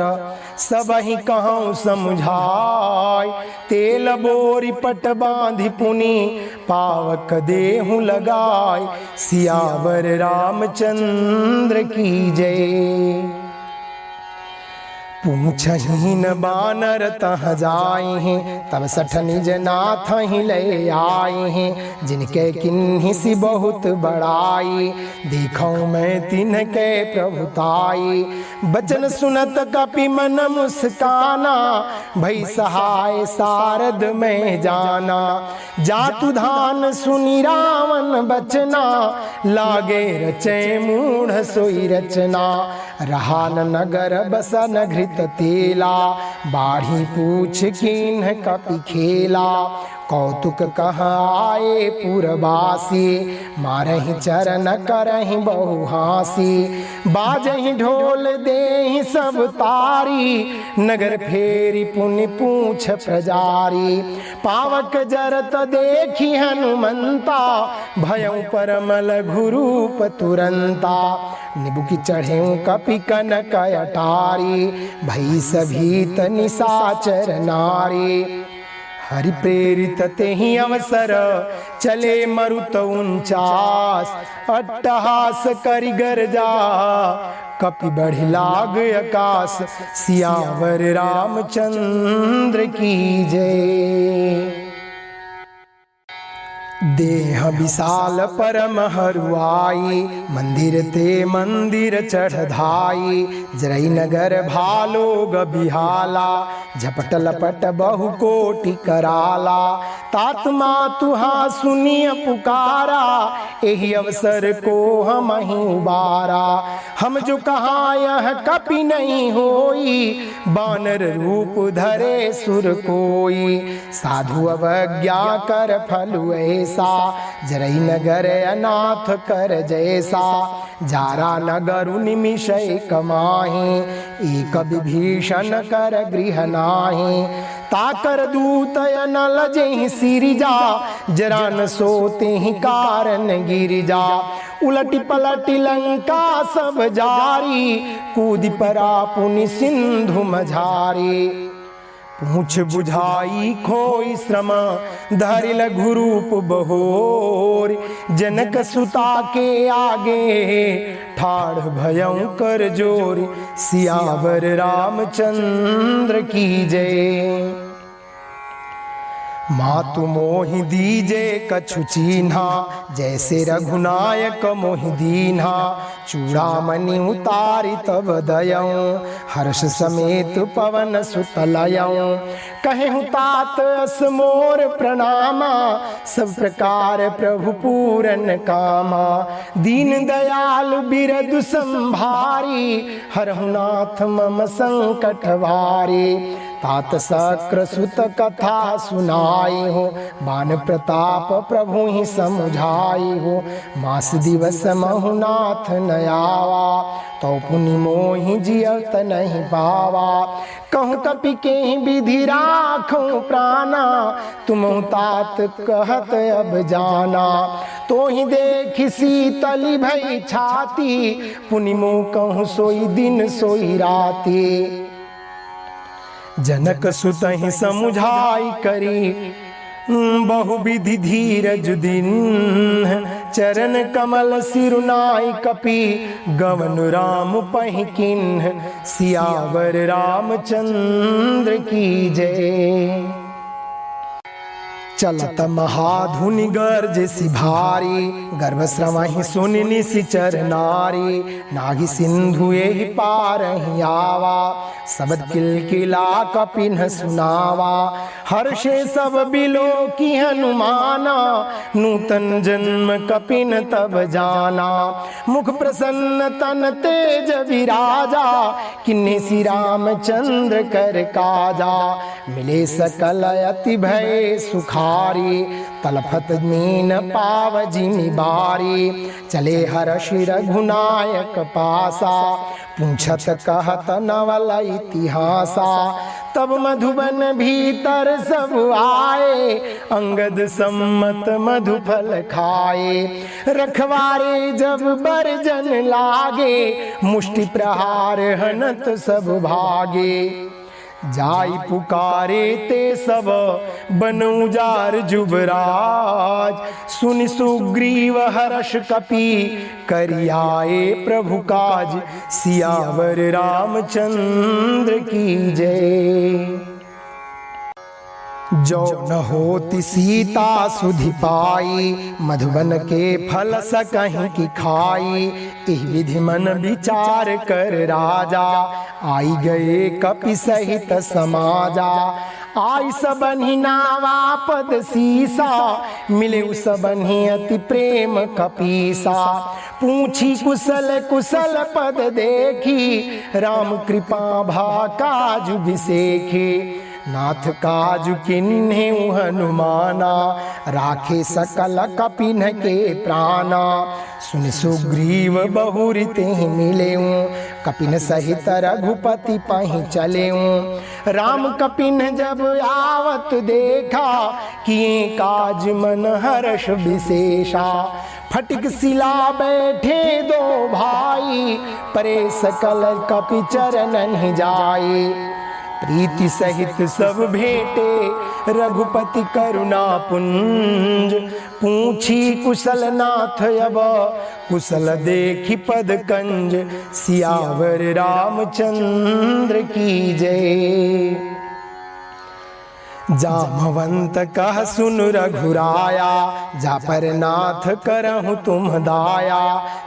Speaker 2: सबहि कहूँ समझाय। तेल बोरी पट बांधि पुनि पावक देहु लगाय। सियावर रामचंद्र की जय। पूछहि न बानर तह जाए हैं, तब सठ निज नाथ ही ले आए हैं। जिनके किन्हीं सी बहुत बड़ाई, देखूं मैं तिनके प्रभुताई। बचन सुनत कपि मन मुस्काना, भई सहाय सारद में जाना। जातु धान सुनि रावण बचना, लागे रचे मूढ़ सोई रचना। रहा न नगर बसन घृत तेला, बाढ़ी पूछ किन्ह कपि खेला। कौतुक कहाँ आए पुरवासी, मारहि चरण करहि बहु हासी। बाजहि ढोल देहि सब तारी, नगर फेरी पुनि पूछ प्रजारी। पावक जरत देखी हनुमंता, भयउ परमल घुरूप तुरंता। निबुकि चढ़ेऊ कपि कनक अटारी, भई सभीत निशाचर नारी। हरि प्रेरित तेहि अवसर, चले मरुत 49। अट्टहास करि गर्जा, कपि बढ़ि लाग आकाश। सियावर रामचंद्र की जय। देह विशाल परम हरुआई, मंदिर ते मंदिर चढ़ धाई। जरई नगर भालोग बिहाला, झपट लपट बहु कोटि कराला। तात मातुहा सुनिय पुकारा, एहि अवसर को हम ही उबारा। हम जो कहाँ यह कपि नहीं होई, बानर रूप धरे सुर कोई। साधु अवज्ञा कर फलु ऐसा, जरई नगर अनाथ कर जैसा। जारा नगर निमिषय कमाहि, एक विभीषण कर गृह नाही। ताकर दूत न लजहि सिरिजा, जरा न सोते ही कारण गिरिजा। उलटि पलटि लंका सब जारी, कूदि परा पुनि सिंधु मझारी। पूछ बुझाई खोई श्रम, धरिल घुरूप बहोर। जनक सुता के आगे, ठाढ़ भयउ कर जोर। सियावर रामचंद्र की जय। मातु मोहि दीजे कछु चीन्हा, जैसे रघुनायक मोहि दीन्हा। चूड़ामणि उतारि तब दयऊँ, हर्ष समेत पवन सुत लयऊँ। कहेहु तात अस मोर प्रणामा, सब प्रकार प्रभु पूरन कामा। दीन दयाल बिरदु संभारी, हरहु नाथ मम संकट भारी। तात शक्र सुत कथा सुनाई हो, बान प्रताप प्रभु ही समुझाई हो। मास दिवस महु नाथ न आवा, तो पुनि मोहि जियत नहीं पावा। कहूँ कपि के विधि राखूं प्राणा, तुम तात कहत अब जाना। तो ही देखि शीतली भई छाती, पुनि मोह कहूँ सोई दिन सोई राती। जनक सुतहि समुझाई करी, बहुविधि धीरज दिन। चरण कमल सिरुनाई कपि, गवन राम पहि किन्ह। सियावर रामचंद्र की जय। चलत महाधुनि गर्जसि भारी, गर्भ श्रवहि सुनि निशिचर नारी। नाहि सिंधु एहि पारहि आवा, सबद किलकिला कपि न सुनावा। हर्षे सब बिलोकी हनुमाना, नूतन जन्म कपि न तब जाना। मुख प्रसन्न तन तेज विराजा, किन्हीं श्री रामचंद्र कर काजा। मिले सकल अति भय सुखारी, तलफत मीन पाव जिमि बारी। चले हर्षि रघुनायक पासा, पूछत कहत नवल इतिहासा। तब मधुबन भीतर सब आए, अंगद सम्मत मधुफल खाए। रखवारे जब बरजन लागे, मुष्टि प्रहार हनत सब भागे। जाई पुकारे ते सब बन उजार जुबराज, सुनि सुग्रीव हर्ष कपि करियाए प्रभु काज। सियावर रामचंद्र की जय। जो न होती सीता सुधि पाई, मधुबन के फल सकहीं की खाई। इह विधि मन विचार कर राजा, आई गए कपि सहित समाजा। आई सबन्हि नावा पद सीसा, मिले सबन्हि अति प्रेम कपीसा। पूछी कुशल कुशल पद देखी, राम कृपा भा काजु बिसेखी। नाथ काजु किन्हे हनुमाना, राखे सकल कपिन के प्राणा। सुन सुग्रीव बहुरि तेहि मिलेऊ, कपिन सहित रघुपति पहि चलेऊ। राम कपिन जब आवत देखा, किए काज मन हर्ष विशेषा। फटिक शिला बैठे दो भाई, परे सकल कपि चरणन जाए। प्रीति सहित सब भेंटे रघुपति करुणा पुंज। पूछी कुशल नाथ अब कुशल देखी पद कंज। सियावर रामचंद्र की जय। जामवंत कह सुन रघुराया, जा पर नाथ करहु तुम दाया।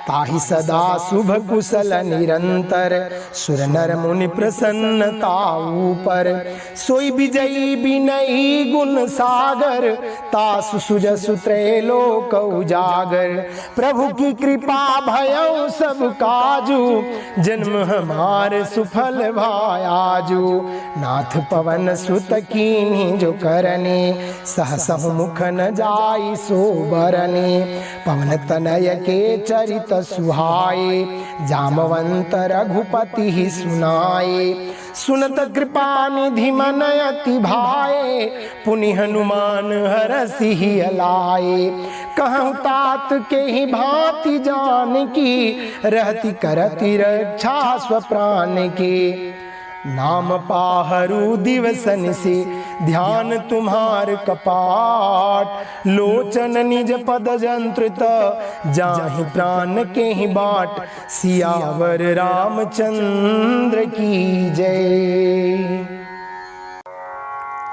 Speaker 2: ताहि सदा शुभ कुशल निरंतर, सुर नर मुनि प्रसन्नता ऊपर। सोई विजयी बिनयी गुण सागर, तासु सुजसु त्रैलोक उजागर। प्रभु की कृपा भयउ सब काजू, जन्म हमार सुफल भायाजू। नाथ पवन सुत कीन्ही जो करने, सहसहु मुख न जाई सो बरने। पवन तनय के चरित सुहाए, जामवंत रघुपति ही सुनाए। सुनत कृपा निधि मन अति भाए, पुनि हनुमान हरसि ही अलाए। कहूँ तात के ही भांति जान की, रहति करति रक्षा स्वप्राण के। नाम पाहरू दिवसन से, ध्यान तुम्हार कपाट। लोचन निज पद जंत्रित, जाहि प्राण के ही बाट। सियावर रामचंद्र की जय।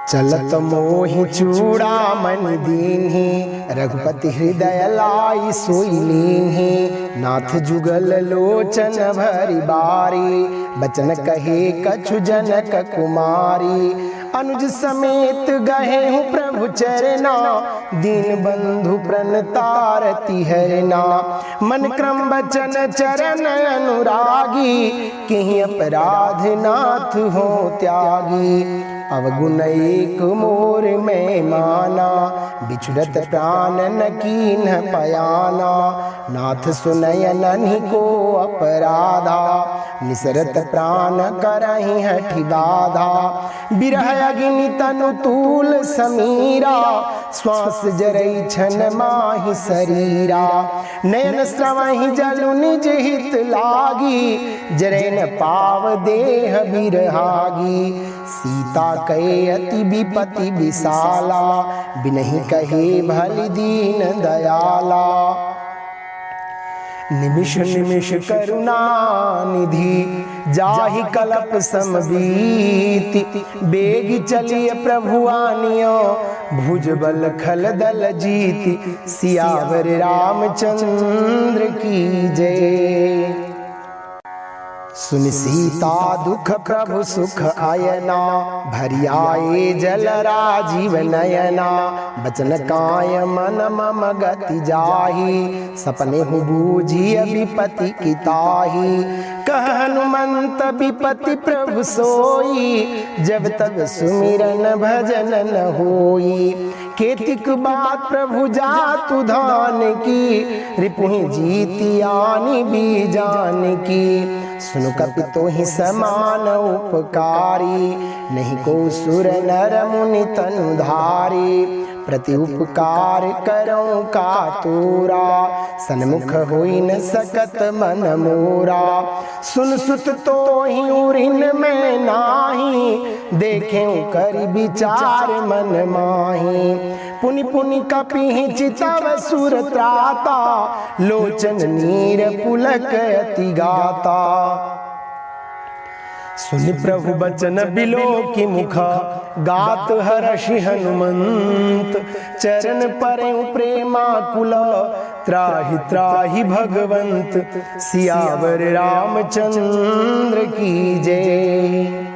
Speaker 2: चलत मोहि चूड़ामणि दीन्हि, रघुपति हृदय लाई सोई लीन्हि। नाथ जुगल लोचन भरि बारी, बचन कहे कछु जनक कुमारी। अनुज समेत गहे हूँ प्रभु चरना, दीन बंधु प्रणतारति हरना। मन क्रम बचन चरण अनुरागी, किहि अपराध नाथ हो त्यागी। अवगुण एक मोर में माना, बिछुड़त प्राण न कीन्ह पयाना। नाथ सुनय नन्हि को अपराधा, निसरत प्राण करहि हठि बाधा। बिरह अग्नि तनु तूल समीरा, श्वास जरई छन माहि शरीरा। नयन स्रवहि जलु निज हित लागी, जरै न पाव देह बिरहागी। सीता कहे अति विपति विशाला, बिनहि कहे भलि दीन दयाला। निमिष निमिष करुणा निधि, जाहि कलप समबीति। बेग चलिय प्रभु आनियो, भुज बल खल दल जीति। सियावर रामचंद्र की जय। सुनि सीता दुख प्रभु सुख आयना, भरि आए जल राजीव नयना। बचन काय मन मम गति जाहि, सपने हूँ बूझी विपति की ताहि। कह हनुमंत विपति प्रभु सोई, जब तब सुमिरन भजन न होई। केतिक बात प्रभु जातु धान की, रिपुहि जीति आनी बीजान की। सुनु कपि तोहि समान उपकारी, नहीं को सुर नर मुनि तनु धारी। प्रति उपकार करऊं का तोरा, सन्मुख होई न सकत मन मोरा। सुन सुत तो ही उरिन में नाही, देखें कर विचार मन माही। पुनि पुनि कपि चितव सुर त्राता, लोचन नीर पुलक अति गाता। सुनि प्रभु बचन बिलो की मुखा, गात हर्षि हनुमंत। चरण परेउ प्रेमाकुल, त्राहि त्राहि भगवंत। सियावर रामचंद्र की जय।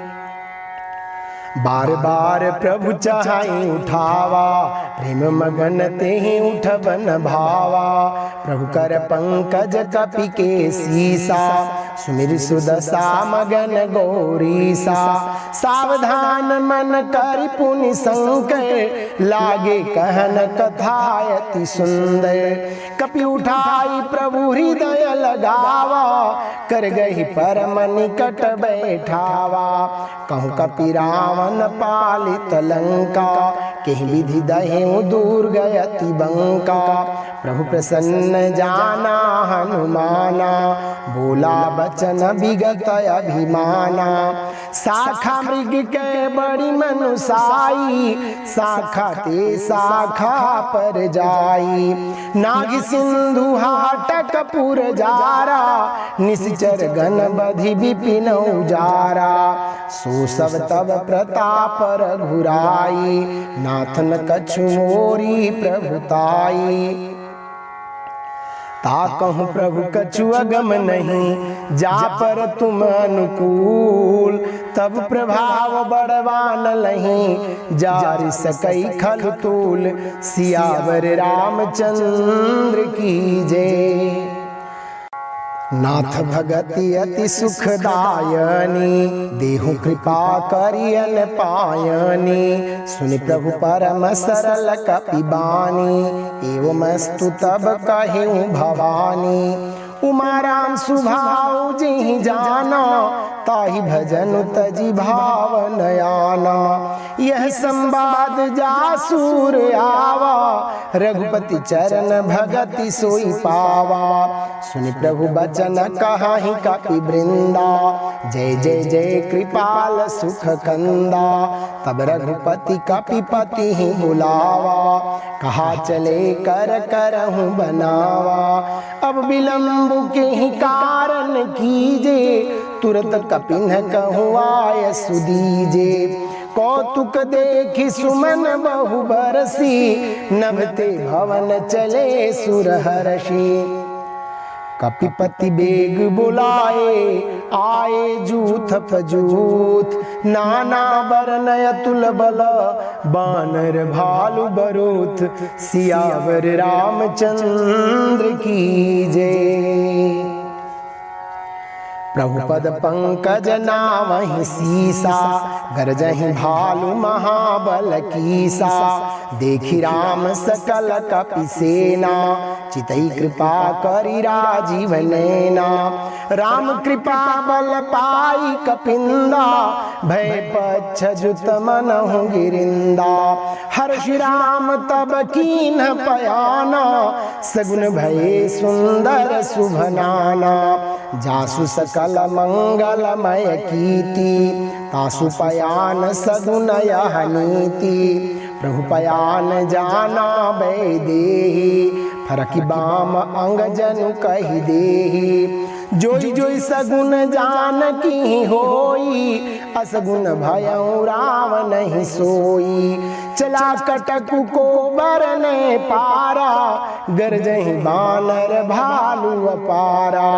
Speaker 2: बार बार प्रभु चाहि उठावा, प्रेम मगन तेहि उठबन भावा। प्रभु कर पंकज कपि के सीसा, सुमिर सुदशा मगन गौरीसा। सावधान मन करि पुनि संकर, लागे कहन कथा अति सुंदर। कपि उठाई प्रभु हृदय लगावा, कर गहि परम निकट बैठावा। कहूँ कपि रावण पालित लंका, केहि विधि दहेउ दूर गयति बंका। प्रभु प्रसन्न जाना हनुमाना, बोला बचन विगत अभिमाना। शाखा मृग के बड़ी मनुसाई, शाखा ते शाखा पर जाई। नाग सिंधु हाटक पुर जारा, निश्चर गण बधि विपिन उजारा। सो सब तब प्रताप रघुराई, नाथन कछु मोरी प्रभुताई। ताकहु प्रभु कछु अगम नहीं, जा पर तुम अनुकूल। तब प्रभाव बड़वान लहीं, जारि सकई खल तूल। सियावर रामचंद्र की जय। नाथ भगति अति सुखदायनी, देहु कृपा करियन पायनी। सुनि प्रभु परम सरल कपि बानी, एवमस्तु तब कहिउ भवानी। उमा राम सुभाव जिहि जाना, ताहि भजन तजि भाव नयाना। यह संवाद जासूर आवा, रघुपति चरण भगति सोई पावा। सुनि प्रभु बचन कहाहि कपि वृंदा, जय जय जय कृपाल सुख कंदा। तब रघुपति कपि पति ही बुलावा, कहा चले कर करहूँ बनावा। अब विलंब के ही कारण कीजे, तुरत कपिन कहूँ आय सुदीजे। कौतुक देखि सुमन बहु बरसी, नभते भवन चले सुरहर्षि। कपिपति बेग बुलाए, आए जूथ फजूथ। नाना बरन अतुल बल, बानर भालु बरूथ। सियावर रामचंद्र की जय। प्रभु पद पंकज नावहि सीसा, गरजहि भालु महाबल कीसा। देखि राम सकल कपि सेना, चितई कृपा करि राजीव नैना। राम कृपा बल पाई कपिंदा, भय पच्छ जुत मनहु गिरिंदा। हर्षि राम तब कीन्ह पयाना, सगुन भये सुंदर शुभ नाना। जासु सकल मंगलमय कीर्ति, तासु पयान सगुन यह नीति। प्रभु पयान जाना बैदेही, फरकि बाम अंग जनु कहि देही। जोई जोई सगुन जानकी होई, असगुन भयउ राम नहीं सोई। चला कटकु को बरने पारा, गरजहि बानर भालु अपारा।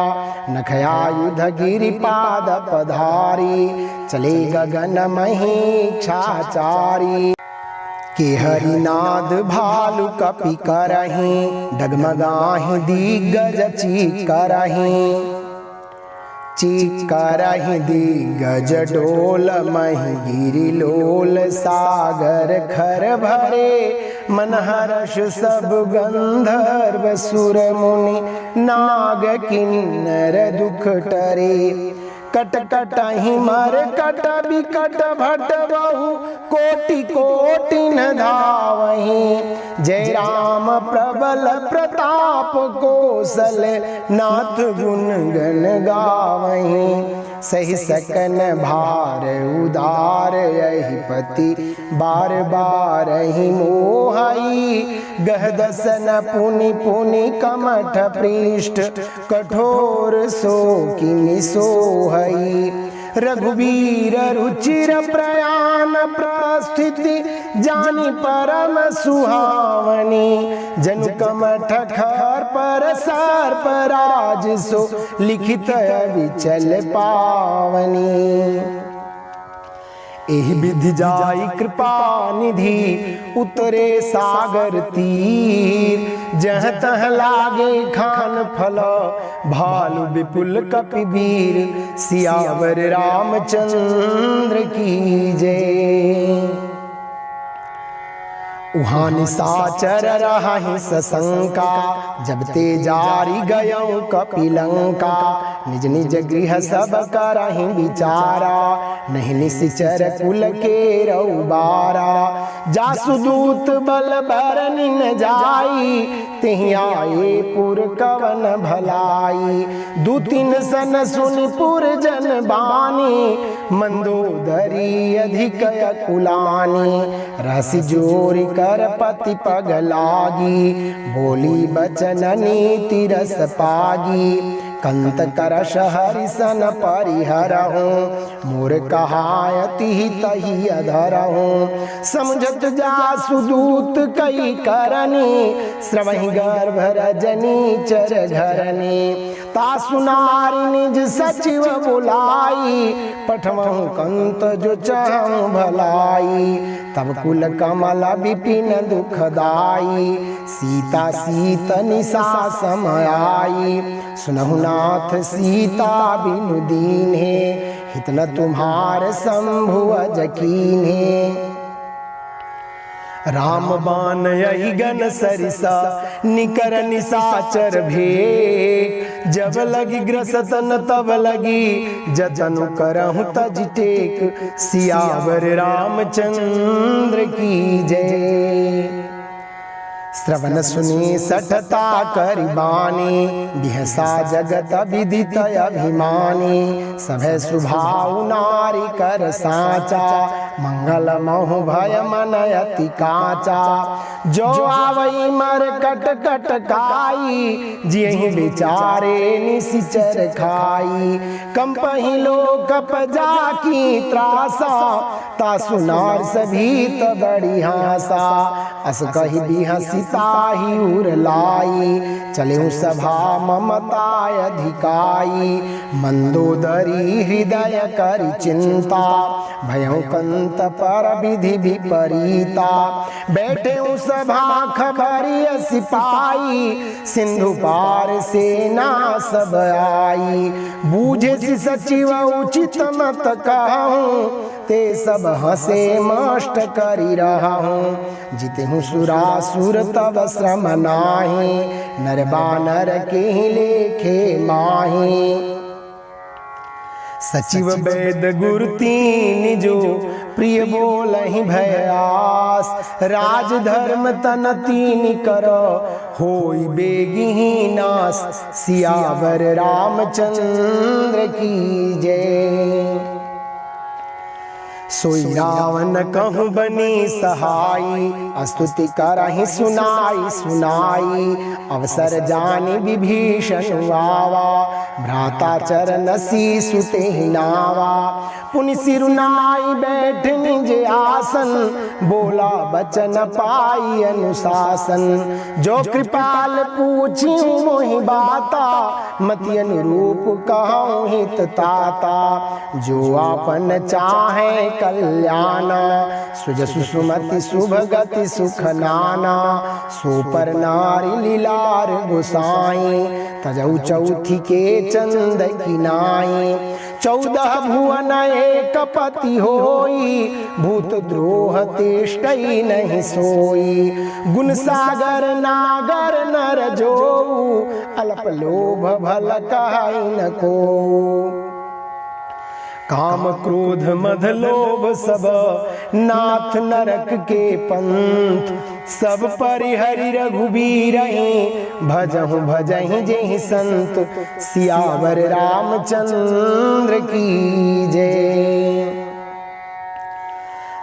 Speaker 2: नखयायुध गिरिपाद पधारी, चले गगन महीक्षाचारी। के हरिनाद भालु कपि करहि, डगमगाहि दिग्गज चीक करहि। चीक करहि दिग्गज डोल, महि गिरि लोल सागर खर भरे। मन हर्ष सब गंधर्व सुर मुनि, नाग किन्नर दुख टरे। कट कटहि मर कट बिकट भट बहु, कोटि कोटि न धावहि। जय राम प्रबल प्रताप कौशल नाथ गुण गण गावहीं। सही सकन भार उदार यही पति बार बार ही मोहाई। गहदसन पुनि पुनि कमठ पृष्ठ कठोर सो किमि सोहई। रघुवीर रुचिर प्रयाण प्रस्थिति जानी परम सुहावनी। जनु कमठ खर पर सर्प राज सो लिखित विचल पावनी। एहि विधि जाई कृपा निधि उतरे सागर तीर। जह तह लागे खान फल भालु विपुल कपिवीर। सियावर रामचंद्र की जय। उहाँ निशाचर रहि सशंका जब ते जारी गयौ कपिलंका। निज निज गृह सब करहि विचारा नहीं निशिचर कुल के रउबारा। जासु दूत बल बरनि न जाई तिहि आए पुर कवन भलाई। दूतिन सन सुनि पुर जन बानी मंदोदरी अधिक कुलानी। रस जोरी कर पति पग लागी बोली बचन नीति रस पागी। कंत करश हरिसन परिहरहूँ मोर कहायति तही अधरहूँ। समझत जासु दूत कई करनी श्रवहि गर्भ रजनी चर घरनी। तासु नारी निज सचिव बुलाई पठमहु कंत जो चाहूँ भलाई। तब कुल कमल विपिन दुखदाई सीता सीत निशा समयाई। सुनहु नाथ सीता बिनु दीन्हे हित न तुम्हार शंभु अजकीन्हे। राम बाण यही गन सरिसा निकर निशाचर भेक। जब लगी ग्रसतन तब लगी जतनु करहु तज टेक। सियावर रामचंद्र की जय। श्रवण सुनी सठता करिबानी बिहसा जगत विदित अभिमानी। सभय सुभाव नारी कर साचा मंगल महु भय मन अति काचा। जो आवई मर कट कट काई जिहि विचारे निशिचर खाई। कंपहि लोक पजा की त्रासा तासु नार सभीत बड़ी हासा। अस कहि बिहसी ताहि उर लाई चले सभा ममताय अधिकाई। मंदोदरी हृदय कर चिंता भयउ कंत पर विधि विपरीता। बैठे सभा खबरिय सिपाही सिंधु पार सेना सब आई। बूझे सि सचिव उचित मत कहूँ ते सब हंसे मष्ट करी रहा हूँ। जिते हूँ सुरासुर तब श्रम नाही नर बानर के लेखे माही। सचिव वेद गुरु तीन जो प्रिय बोलहि भयास। राज धर्म तन तीन कर होई बेगी नास। सियावर रामचंद्र की जय। सोई रावण कहूँ बनी सहाई स्तुति करहि सुनाई सुनाई। अवसर जानि विभीषण आवा भ्राता चरण शीशु तेहि नावा। पुनि सिरुनाई बैठ निज आसन बोला बचन पाई अनुशासन। जो कृपाल पूछी मोहि बाता मति अनुरूप कहूँ हित ताता। जो आपन चाहे कल्याणा सुजसु सुमति शुभ गति सुख नाना। सो पर नारी लीलार गोसाई तजौ चौथी के चंद की नाई। 14 भुवन एक पति होई भूत द्रोह तेष्टई नहीं सोई। गुण सागर नागर नर जो अल्प लोभ भल कहाई न को। काम क्रोध मद लोभ सब नाथ नरक के पंथ, सब परिहरि रघुबीर भजहु भजहि जेहि संत, सियावर रामचंद्र की जय।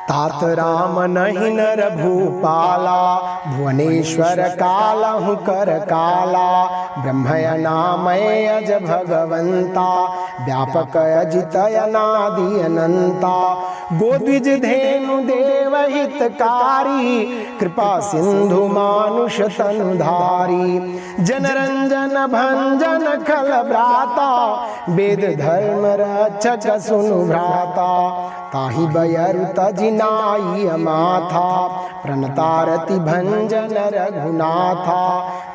Speaker 2: तात राम नहीं नर भूपाला, भुवनेश्वर कालहु कर काला, ब्रह्मय नामय अज भगवंता, व्यापक अजित अनादि अनंता, गोद्विज धेनु देव हितकारी, कृपा सिंधु मानुष तनुधारी, जनरंजन भंजन खल भ्राता, वेद धर्म रक्षक सुनु भ्राता, ताहि बयरु तजिनाई अमाथा, प्रणतारति भंजन रघुनाथा,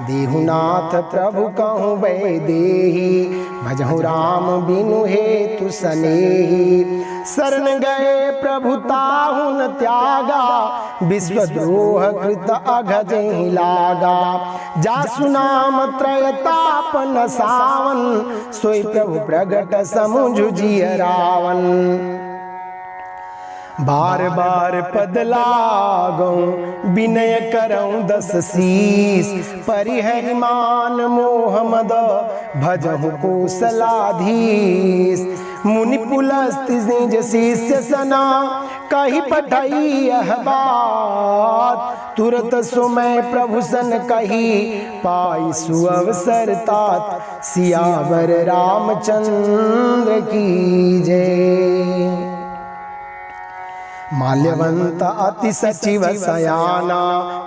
Speaker 2: देहुनाथ प्रभु कहूँ वैदेही, भजहु राम बिनु हेतु सनेही, शरण गए प्रभु ताहु न त्यागा, विश्वद्रोह कृत अघजहि लागा, जासु नाम त्रयतापन सावन, सोई प्रभु प्रगट समुझ जिय रावण, बार बार पद लागऊं विनय करऊं दस शीस, परिहरि मान मोह मद भजहु कौशलाधीश, मुनि पुलस्त्य निज शिष्य सना, कही पठई यह बात, तुरत सुमय प्रभु सन कही, पाई सुअवसर तात, सियावर रामचंद्र की जय। माल्यवंत अति सचिव सयाना,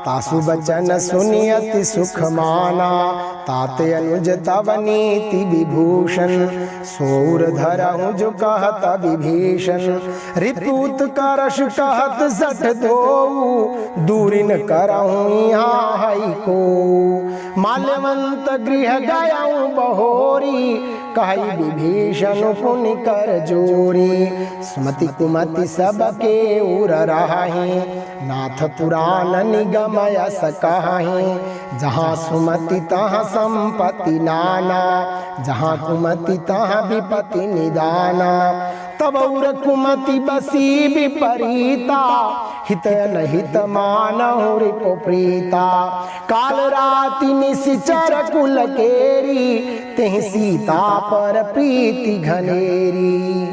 Speaker 2: तासु बचन सुनि अति सुख माना, ताते अनुज तव नीति विभूषण, सौर धरहु जो कहत विभीषण, ऋतुत करश कहत सठ दोऊ, दूरिन करहु यहाँ हई को, माल्यवंत गृह गयऊँ बहोरी, कही विभीषण पुनि कर जोरी, सुमति कुमति सबके उर रही, नाथ पुराण निगम यस कहीं, जहाँ सुमति तहाँ संपत्ति नाना, जहाँ कुमति तहाँ विपत्ति निदाना, तब उर कुमति बसी विपरीता, हित अनहित मानहु रिपु प्रीता, काल राति निशिचर कुल केरी, तेहि सीता पर प्रीति घनेरी,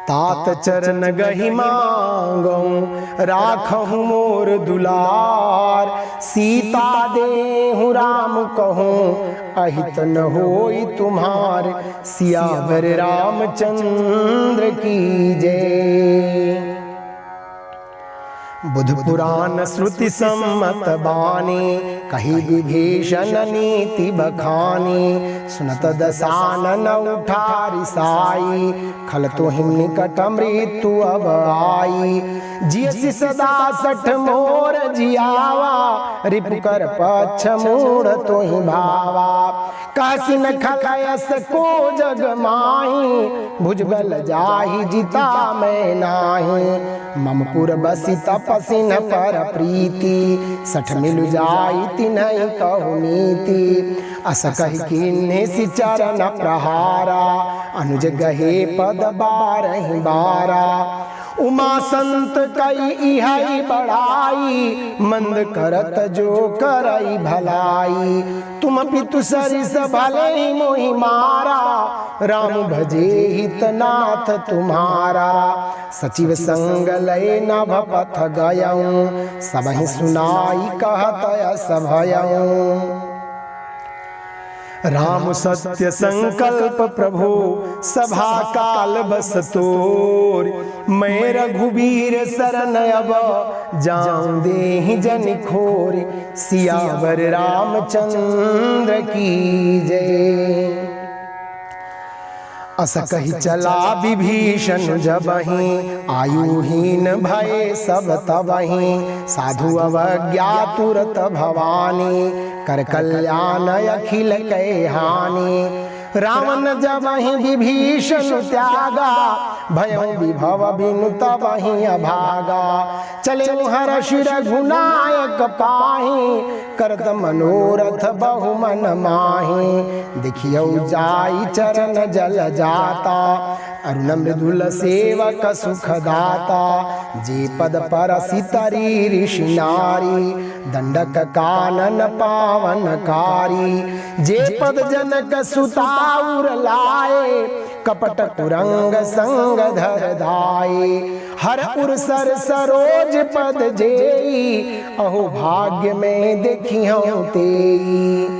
Speaker 2: तात चरण गहि मांगऊं राखहु मोर दुलार, सीता देहु राम कहूँ अहित न होई तुम्हार, सियावर रामचंद्र की जय। बुध पुराण श्रुति सम्मत बानी, कही विभीषण नीति बखानी, सुनत दसानन उठारी साई, खल तो हिम निकट मृत्यु अब आई, जियसि सदा सठ मोर जियावा, रिपु कर पक्ष मूढ़ तो ही भावा, कासी न खलयस को जग माही, भुजबल जाहि जिता मैं नाही, ममपुर बसी तपसिन पर प्रीति, सठ मिलु जाई तिन्हि कहु नीति, अस कहि कीन्हे सि चरण प्रहारा, अनुज गहे पद बारहि बारा, उमा संत कई इहई बढ़ाई, मंद करत जो करई भलाई, तुम पितु सरिस भले ही मोहि मारा, राम भजे हितनाथ तुम्हारा, सचिव संग लय नभ पथ गयऊं, सबहि सुनाई कहत यस भयऊं, राम सत्य संकल्प प्रभु सभा काल बस तोर, मैं रघुबीर शरण अब जाऊं देहि जन खोर, सियावर रामचंद्र की जय। अस कही चला विभीषण जबहि, आयुहीन भय सब तबहि, साधु अवज्ञा तुरत भवानी, कर कल्याण अखिल कै हानि, रावण जबहि विभीषण त्यागा, भयं विभव बिनु तबहि अभागा। चले हर्ष रघुनायक पाहि करत मनोरथ बहु मन माहि। देखियौ जाई चरण जल जाता अरुण मृदुल सेवक सुखदाता। जे पद परसि तरी ऋषि नारी दंडक कानन पावनकारी। जे पद जनक सुताउर लाए कपट कुरंग संग धर धाये। हर उर सर सरोज पद जेई अहो भाग्य में देखियों तेई।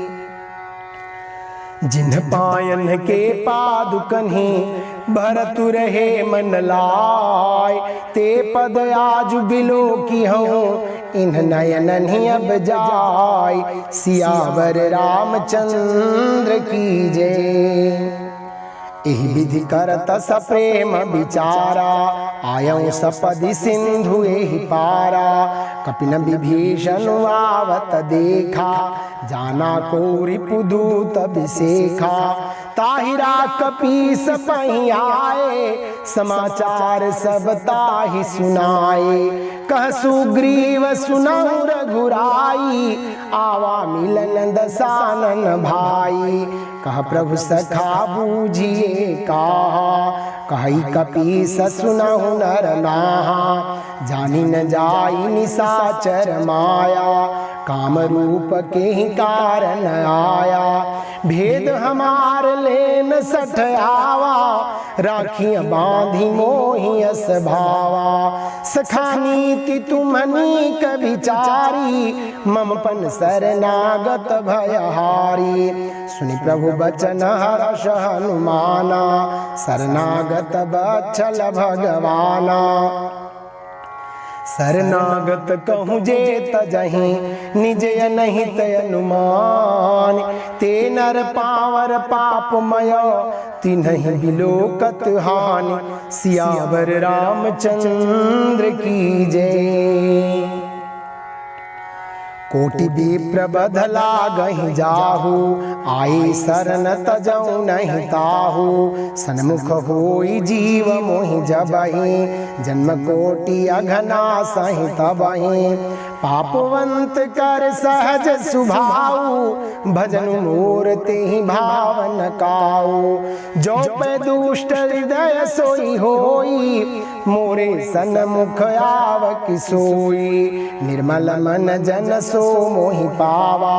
Speaker 2: जिन्ह पायन के पादुकन्हि भरतु रहे मन लाय। ते पद आज बिलो की हूँ इन्ह नयनन ही अब जाय। सियावर रामचंद्र की जय। एहि विधि करत सप्रेम विचारा आयौ सपदि सिंधु एहि पारा। कपिन विभीषण आवत देखा जाना को रिपुदूत विशेखा। ताहिरा कपीस पहि आए समाचार सब ताहि सुनाए। कह सुग्रीव सुनहु रघुराई आवा मिलन दसानन भाई। कह प्रभु सखा बूझिए कहा कहि कपीस सुनहु नर नाहा। जानि न जाई निशाचर माया काम रूप के ही कारण आया। भेद हमार लेन सठ आवा राखिय बांधी मोहि अस भावा। सखा नीति तुम्हनी क विचारी ममपन शरणागत भयहारी। सुनि प्रभु बचन हर्ष हनुमाना शरणागत बच्छल भगवाना। शरणागत कहूँ जे तजहि निज अनहित अनुमान। ते नर पावर पापमय तिन्हि बिलोकत हानि। सियावर रामचंद्र की जय। कोटि विप्र बधला गहि जाहू आए शरण तजौ नहीं ताहू। सन्मुख होई जीव मोहि जबहि जन्म कोटि अघना सहि तबहि। पापवंत कर सहज सुभाऊ भजनु मोर तेहि भावन काऊ। जो पे दुष्ट हृदय सोई होई मोरे सन्मुख आवक सोई। निर्मल मन जन सो मोहि पावा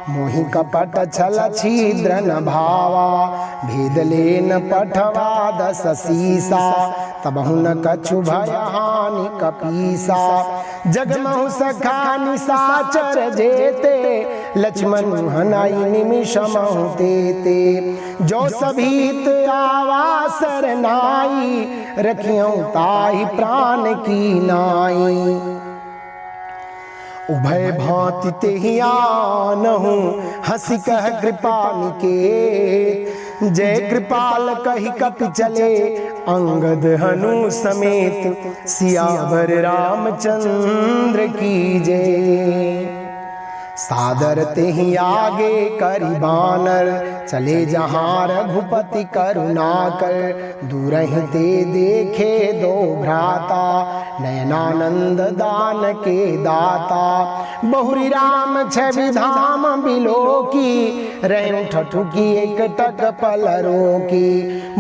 Speaker 2: मोहि कपट छल छिद्र न भावा। भेद लेन पठवा दस सीसा तबहु न कछु भय हानि कपीसा। जगमहु सखा निशाचर जेते लक्ष्मण हनाई निमिष महु तेते। जो सभीत आवा सरनाई रखियों ताहि प्राण की नाई। उभय भांति तेहि आनहु हंसी कह कृपा निकेत। जय कृपाल कहि कपि चले अंगद हनु समेत। सियावर रामचंद्र की जय। सादर तेहि आगे करि बानर चले जहाँ रघुपति करुणाकर। दूरहि ते देखे दो भ्राता नयनानंद दान के दाता। बहुरी राम छवि धाम बिलोकी रैन ठठुकी एक टक पल रोकी।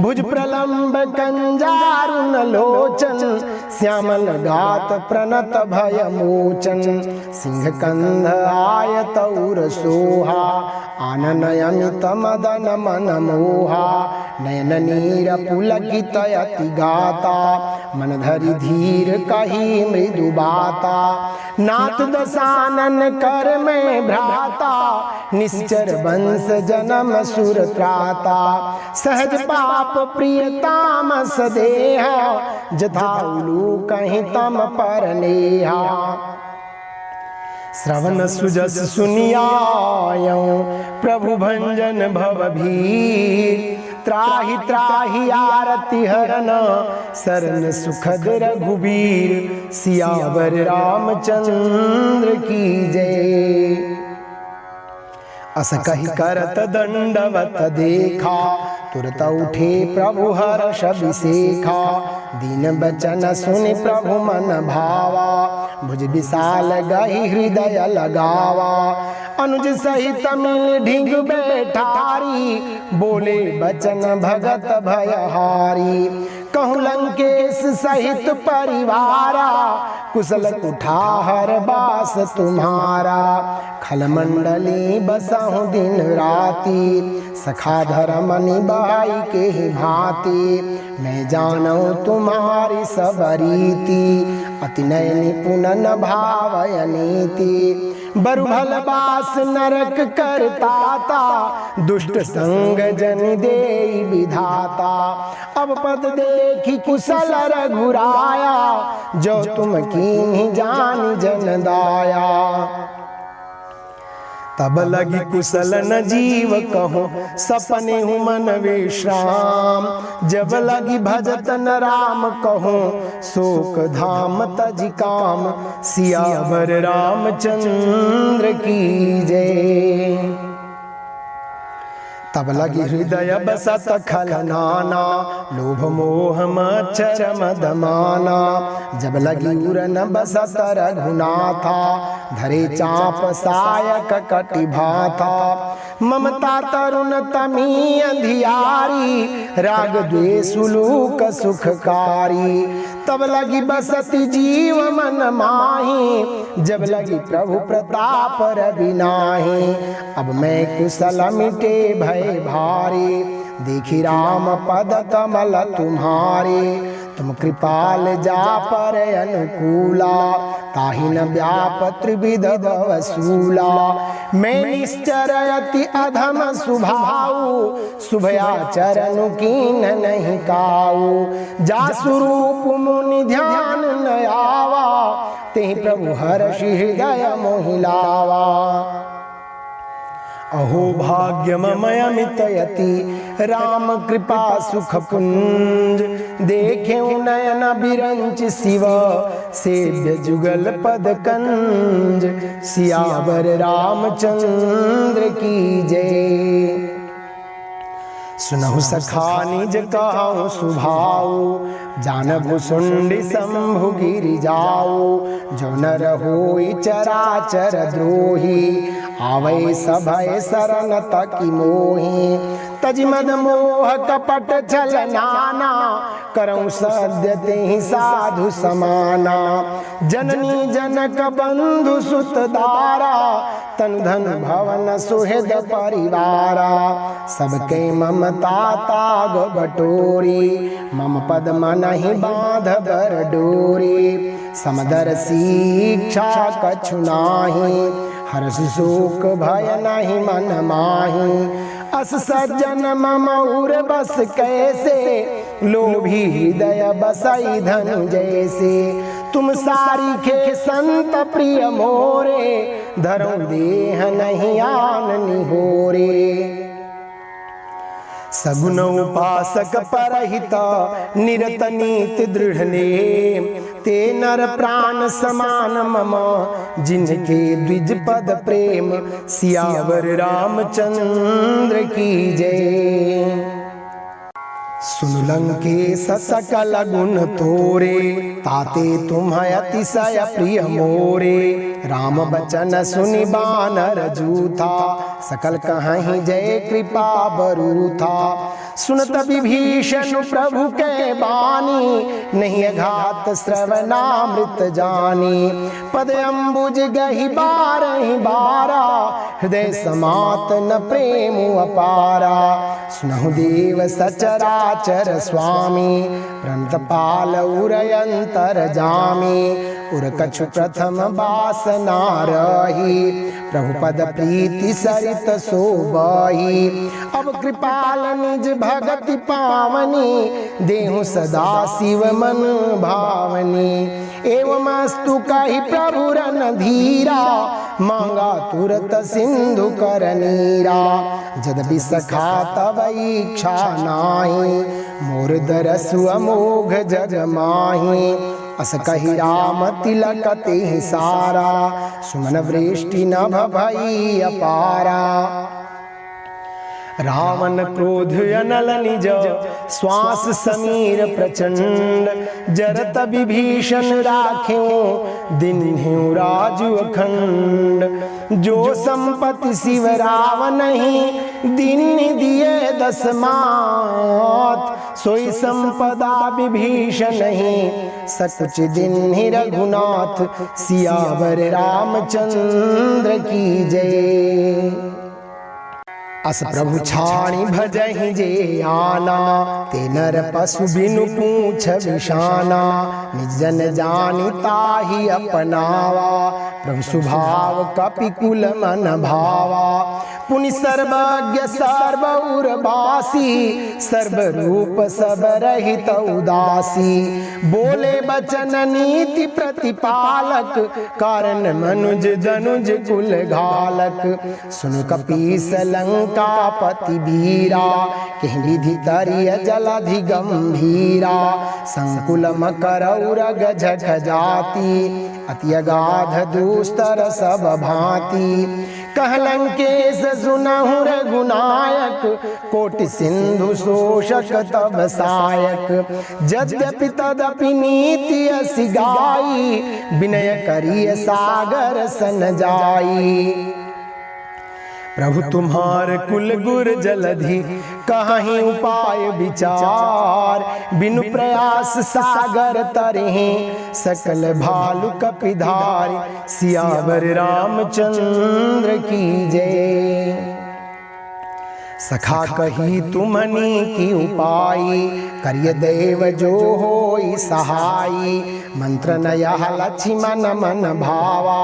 Speaker 2: भुज प्रलंब कंजारुन लोचन श्यामल गात प्रणत भय मोचन। सिंह कंध आयत उर सोहा आनन अमित मदन मन मोहा। नयन नीर पुलकित अति गाता मन धरि धीर कही मृदु बाता। नाथ दसानन कर में भ्राता निश्चर वंश जन्म सुर त्राता। सहज पाप प्रिय तामस देह जथा उलू कहीं तम पर नेहा। श्रवण सुजस सुनियायौ प्रभु भंजन भव भीर। त्राहि त्राहि आरती हरन शरण सुखद रघुबीर। सियावर रामचंद्र की जय। अस कहि करत दंडवत देखा, तुरत उठे प्रभु हर्ष विसेखा। दीन बचन सुनि प्रभु मन भावा, भुज विशाल गहि हृदय लगावा। अनुज सहित मिल ढिंग बैठारी, बोले बचन भगत भयहारी। कहूँ लंकेश सहित परिवारा, कुशल कुठार बास तुम्हारा। खलमंडली बसहु दिन राति, सखा धर्म निभाई के ही भांति। मैं जानूं तुम्हारी सब रीति, अति नय निपुण न भावय नीति। बरु भल बास नरक करताता, दुष्ट संग जन देई विधाता। अब पद देखी कुशल रघुराया, जो तुम कीन्ही जानि जन दाया। तब लगी कुशल न जीव कहो, सपने हूँ मन विश्राम। जब लगी भजत न राम कहो, शोक धाम तज काम। सियावर रामचंद्र की जय। तब लगी हृदय बसत खल नाना, लोभ मोह मच्छर मद माना। जब लगी उरन बसत रघुनाथा, धरे चाप सायक कटि भाथा। ममता तरुण तमी अंधियारी, राग द्वेष सुलूक सुखकारी। तब लगी बसती जीव मन माही, जब लगी प्रभु प्रताप रवि नाही। अब मैं कुशल मिटे भय भारी, देखी राम पद कमल तुम्हारे। तुम कृपाल जा पर अनुकूला, ताहि न व्याप त्रिविध भवसूला। मैं निश्चर अति अधम सुभाऊ, शुभयाचरण कीन नहीं काऊ। जा स्वरूप मुनि ध्यान न आवा, तेहि प्रभु हर्षि हृदय मोहि लावा। अहो भाग्य ममय मितयति, राम कृपा सुख पुंज। देखे नयन बिरंच शिव, सेव्य जुगल पद कंज। सियावर रामचंद्र की जय। सुनहु सखा निज कहूँ सुभाऊ, जानबु सुंडी शंभु गिरि जाऊ। जो नर होई चराचर द्रोही, आवै सभय शरण तकी मोही। तज मद मोह कपट छल नाना, करऊँ सद्य तेहि साधु समाना। जननी जनक बंधु सुत दारा, तन धन भवन सुहृद परिवारा। सबके ममता ताग बटोरी, मम पद मनहि बांध बर डोरी। समदर्शी इच्छा कछु नाही, हर्ष शोक भय नहीं मन माही। अस सज्जन मम उर बस कैसे, लोभी हृदय बसई धन जैसे। तुम सारिखे संत प्रिय मोरे, धरो देह नहीं आन निहोरे। सगुन उपासक परहित, निरत नीति दृढ़ नेम। ते नर प्राण समान मम, जिनके द्विज पद प्रेम। सियावर रामचंद्र की जय। सुन लंकेश सकल गुण तोरे, ताते तुम अतिशय प्रिय मोरे। राम बचन सुनि बानर जूथा, सकल कहीं जय कृपा बरूथा। सुनत विभीषण प्रभु के बानी, नहीं अघात श्रवणामृत जानी। पद अम्बुज गहि बारहि बारा, हृदय समात न प्रेम अपारा। सुनहु देव सचराचर स्वामी, प्रणत पाल उरयंतर जामी। उर कछु प्रथम वासना रही, प्रभु पद प्रीति सरित सोबही। अब कृपाल निज भगति पावनी, देहु सदा शिव मन भावनी। एवमस्तु कहि प्रभु रन धीरा, मांगा तुरत सिंधु कर नीरा। जदपि सखा तब इच्छा नाही, मोर दरसु अमोघ जग माही। अस कही राम तिलक ते सारा, सुमन वृष्टि नभ भई अपारा। रावण क्रोध अनल निज, श्वास समीर प्रचंड, जरत विभीषण राख्यो दिन्ह्यो राजु अखंड। जो संपत्ति शिव रावण ही दीन्हि दिए 10 मात, सोई संपदा विभीषण ही सकुच दिन्हि रघुनाथ। सियावर रामचंद्र की जय। अस प्रभु छाणी भजहि जे आना, ते नर पशु बिनु पूछ विषाना। निज जन जानि ताहि अपनावा, प्रभु स्वभाव कपिकुल मन भावा। पुनि सर्वज्ञ सर्वउरबासी, सर्वरूप सब रहित उदासी। बोले बचन नीति प्रतिपालक, कारण मनुज जनुज कुल घालक। सुन कपीस लंकापति वीरा, कहीं विधि तरिय जलधि गंभीरा। संकुल मकर उरग झट जाति, अति अगाध दुस्तर सब भांति। कहलंकेश सुनहु रघुनायक, कोटि सिंधु शोषक तब सायक। यद्यपि तदपि नीति असि गाई, विनय करिय सागर सन जाई। प्रभु तुम्हार कुल गुर जलधि, कहीं उपाय विचार। बिनु प्रयास सागर तरहि, सकल भालु कपिधारी। सियावर रामचंद्र की जय। सखा कही तुमनी की उपाई, करिय देव जो होई सहाई। मंत्र नयह लक्ष्मण मन भावा,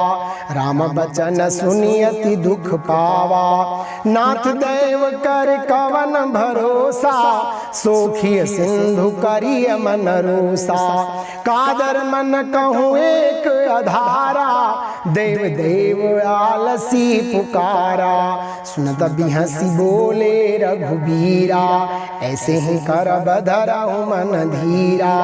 Speaker 2: राम बचन सुनियति दुख पावा। नाथ देव कर कवन भरोसा, सोखिय सिंधु करिय मन रोसा। कादर मन कहूँ एक अधारा, देव देव आलसी पुकारा। सुनत बिहसी बोले रघुबीरा, ऐसे ही करब धरहु मन धीरा।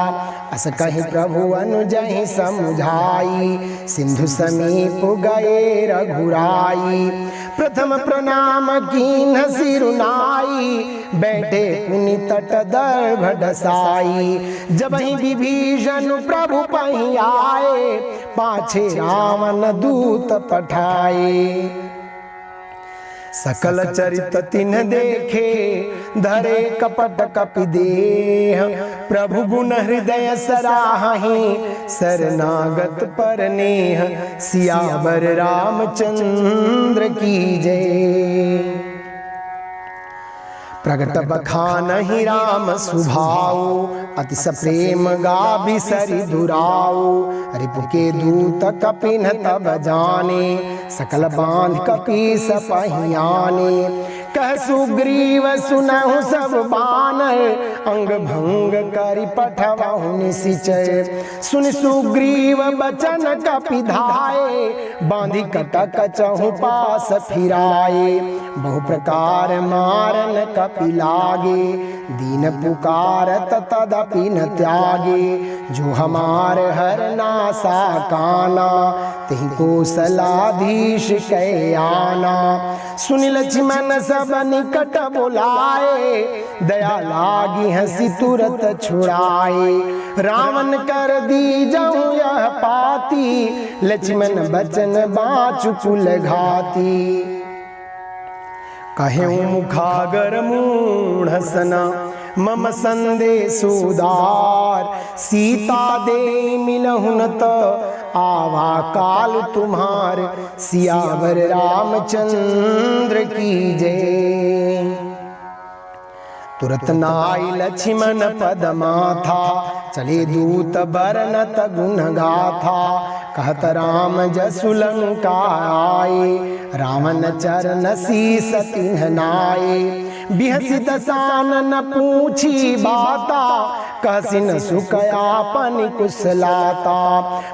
Speaker 2: अस कहि प्रभु अनुजहि समुझाई, सिंधु समीप गए रघुराई। प्रथम प्रणाम कीन्ह सिरुनाई, बैठे पुनि तट दर्भ ढसाई। जबहि विभीषण प्रभु पहि आए, पाछे रावण दूत पठाए। सकल चरित तिन्ह देखे, धरे कपट कपि देह। प्रभु गुण हृदय सराहि, शरणागत पर नेह। सियावर रामचंद्र की जय। प्रगट बखानहि राम सुभाऊ, अति सप्रेम गाभि सरि दुराऊ। रिपु के दूत कपिन तब जाने, सकल बांध कपीस पहियाने। कह सुग्रीव सुनहु सब बानर, अंग भंग करि पठवहु निशिचर। सुन सुग्रीव बचन कपि धाये, बांधि कटक चहु पास फिराए। बहु प्रकार मारन कपि लागे, दीन पुकारत तदपि न त्यागे। जो हमार हर नासा काना, तिहि कौशलाधीश कै आना। सुनि लक्ष्मण सब निकट बुलाए, दया लागी हंसी तुरत छुड़ाए। रावण कर दीजहु यह पाती, लक्ष्मण बचन बाँचु कुल घाती। कहेऊ मुखागर मूढ़ सना, मम संदेशो उदार। सीता दे मिलहु न त, आवा काल तुम्हार। सियावर रामचंद्र की जय। तुरत नाई लक्ष्मण पद माथा, चले दूत बरनत गुण गाथा। कहत राम जसु लंका आए, रावण चरण शीस तिन्ह नाए। बिहसी दसानन पूछी बाता, कहसी न सुख आपन कुशलाता।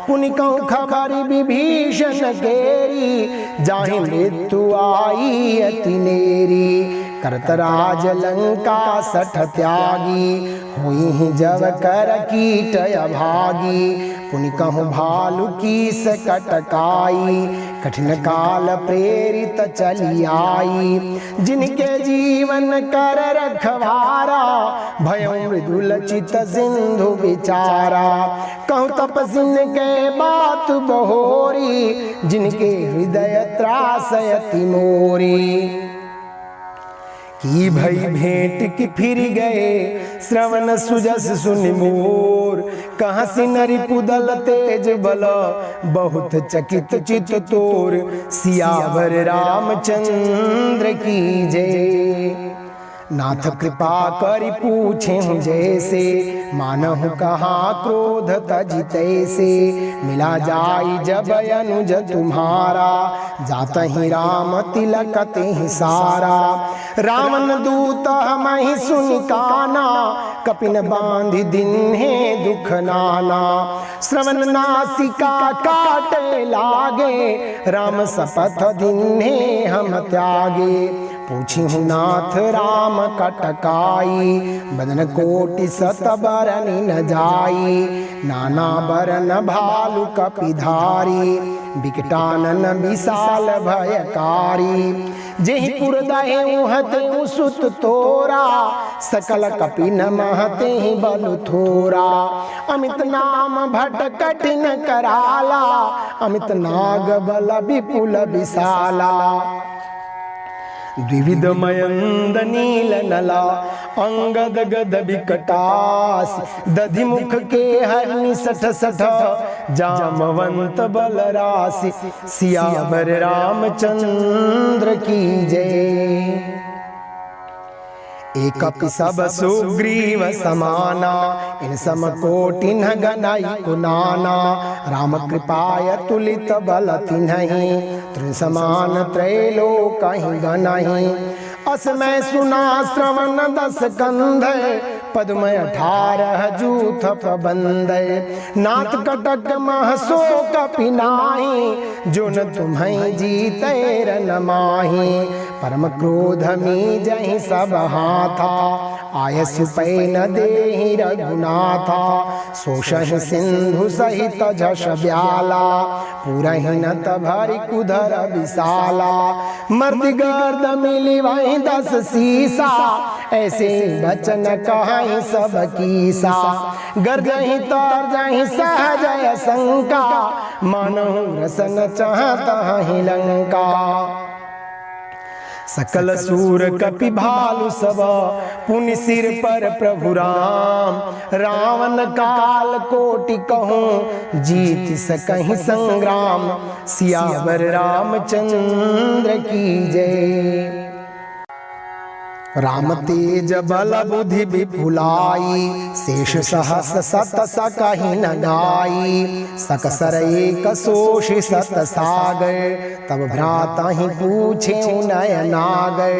Speaker 2: पुनि कहूँ खबर विभीषण केरी, जाहि मृत्यु आई अति नेरी। करत राज लंका सठ त्यागी, हुई जब कर कीट अभागी। पुनि कहूँ भालू की सकटकाई, कठिन काल प्रेरित चली आई। जिनके जीवन कर रखवारा, भयं मृदुल चित सिंधु विचारा। कहूँ तपसिन के बात बहोरी, जिनके हृदय त्रासयति मोरी। की भई भेंट की फिर गए, श्रवण सुजस सुनि मोर। कहाँ से नरि पुदल तेज बल, बहुत चकित चित तोर। सियावर रामचंद्र की जय। नाथ कृपा करि पूछे जैसे, मानहु कहाँ क्रोध तजि तैसे। मिला जाई जब अनुज तुम्हारा, जात ही राम तिलक तेहि सारा। रावण दूत हमहि सुनि काना, कपिन बांधि दिन्हे दुख नाना। श्रवण नासिका काटे लागे, राम सपथ दिन्हे हम त्यागे। पूछी हूँ नाथ राम कटकाई, बदन कोटि सत बरनि न जाई। नाना बरन भालु कपिधारी, बिकटानन विशाल भयकारी। जेहि पुर दहे उहते सुत तोरा, सकल कपि न महते ही बल थोरा। अमित नाम भट कठिन कराला, अमित नाग बल विपुल विशाला। द्विविध मयंद नील नला, अंगद गद विकटास। दधि मुख के हरिणि सठ सठ, जामवंत बल राशि। सियावर रामचंद्र की जय। एक कपि सब सुग्रीव समाना, इन सम कोटि न गनाई कुनाना। राम कृपाय तुलित बल तिन्हि, त्रि समान त्रैलोकहि गनहि। असमय सुना श्रवण दस कंध, पद्म 18 जूथ प्रबंध। नाथ कटक महसो कपि नाहि, जो न तुम्हें जीते रन माहि। परम क्रोध मी जहि सब हाथा, आय सुपै न देहि रघुनाथा। सोषहि सिंधु सहित झष ब्याला, पुरहि नत भरि कुधर विशाला। मर्दि गर्द मिली वहीं 10 सीसा, ऐसे बचन कहाई सब कीसा। गर्जहि तर्जहि सहजय शंका, मानहु रसन चाहता ही लंका। सकल सूर कपि भालु सब, पुनि सिर पर प्रभु राम। रावण काल कोटि कहूँ, जीत सकहि संग्राम। सियावर रामचंद्र की जय। राम तेज बल बुद्धि विपुलाई, शेष सहस सत सकहि न गाई। सकसर एक सोषि सत सागर, तब भ्रातहि पूछे नयनागर।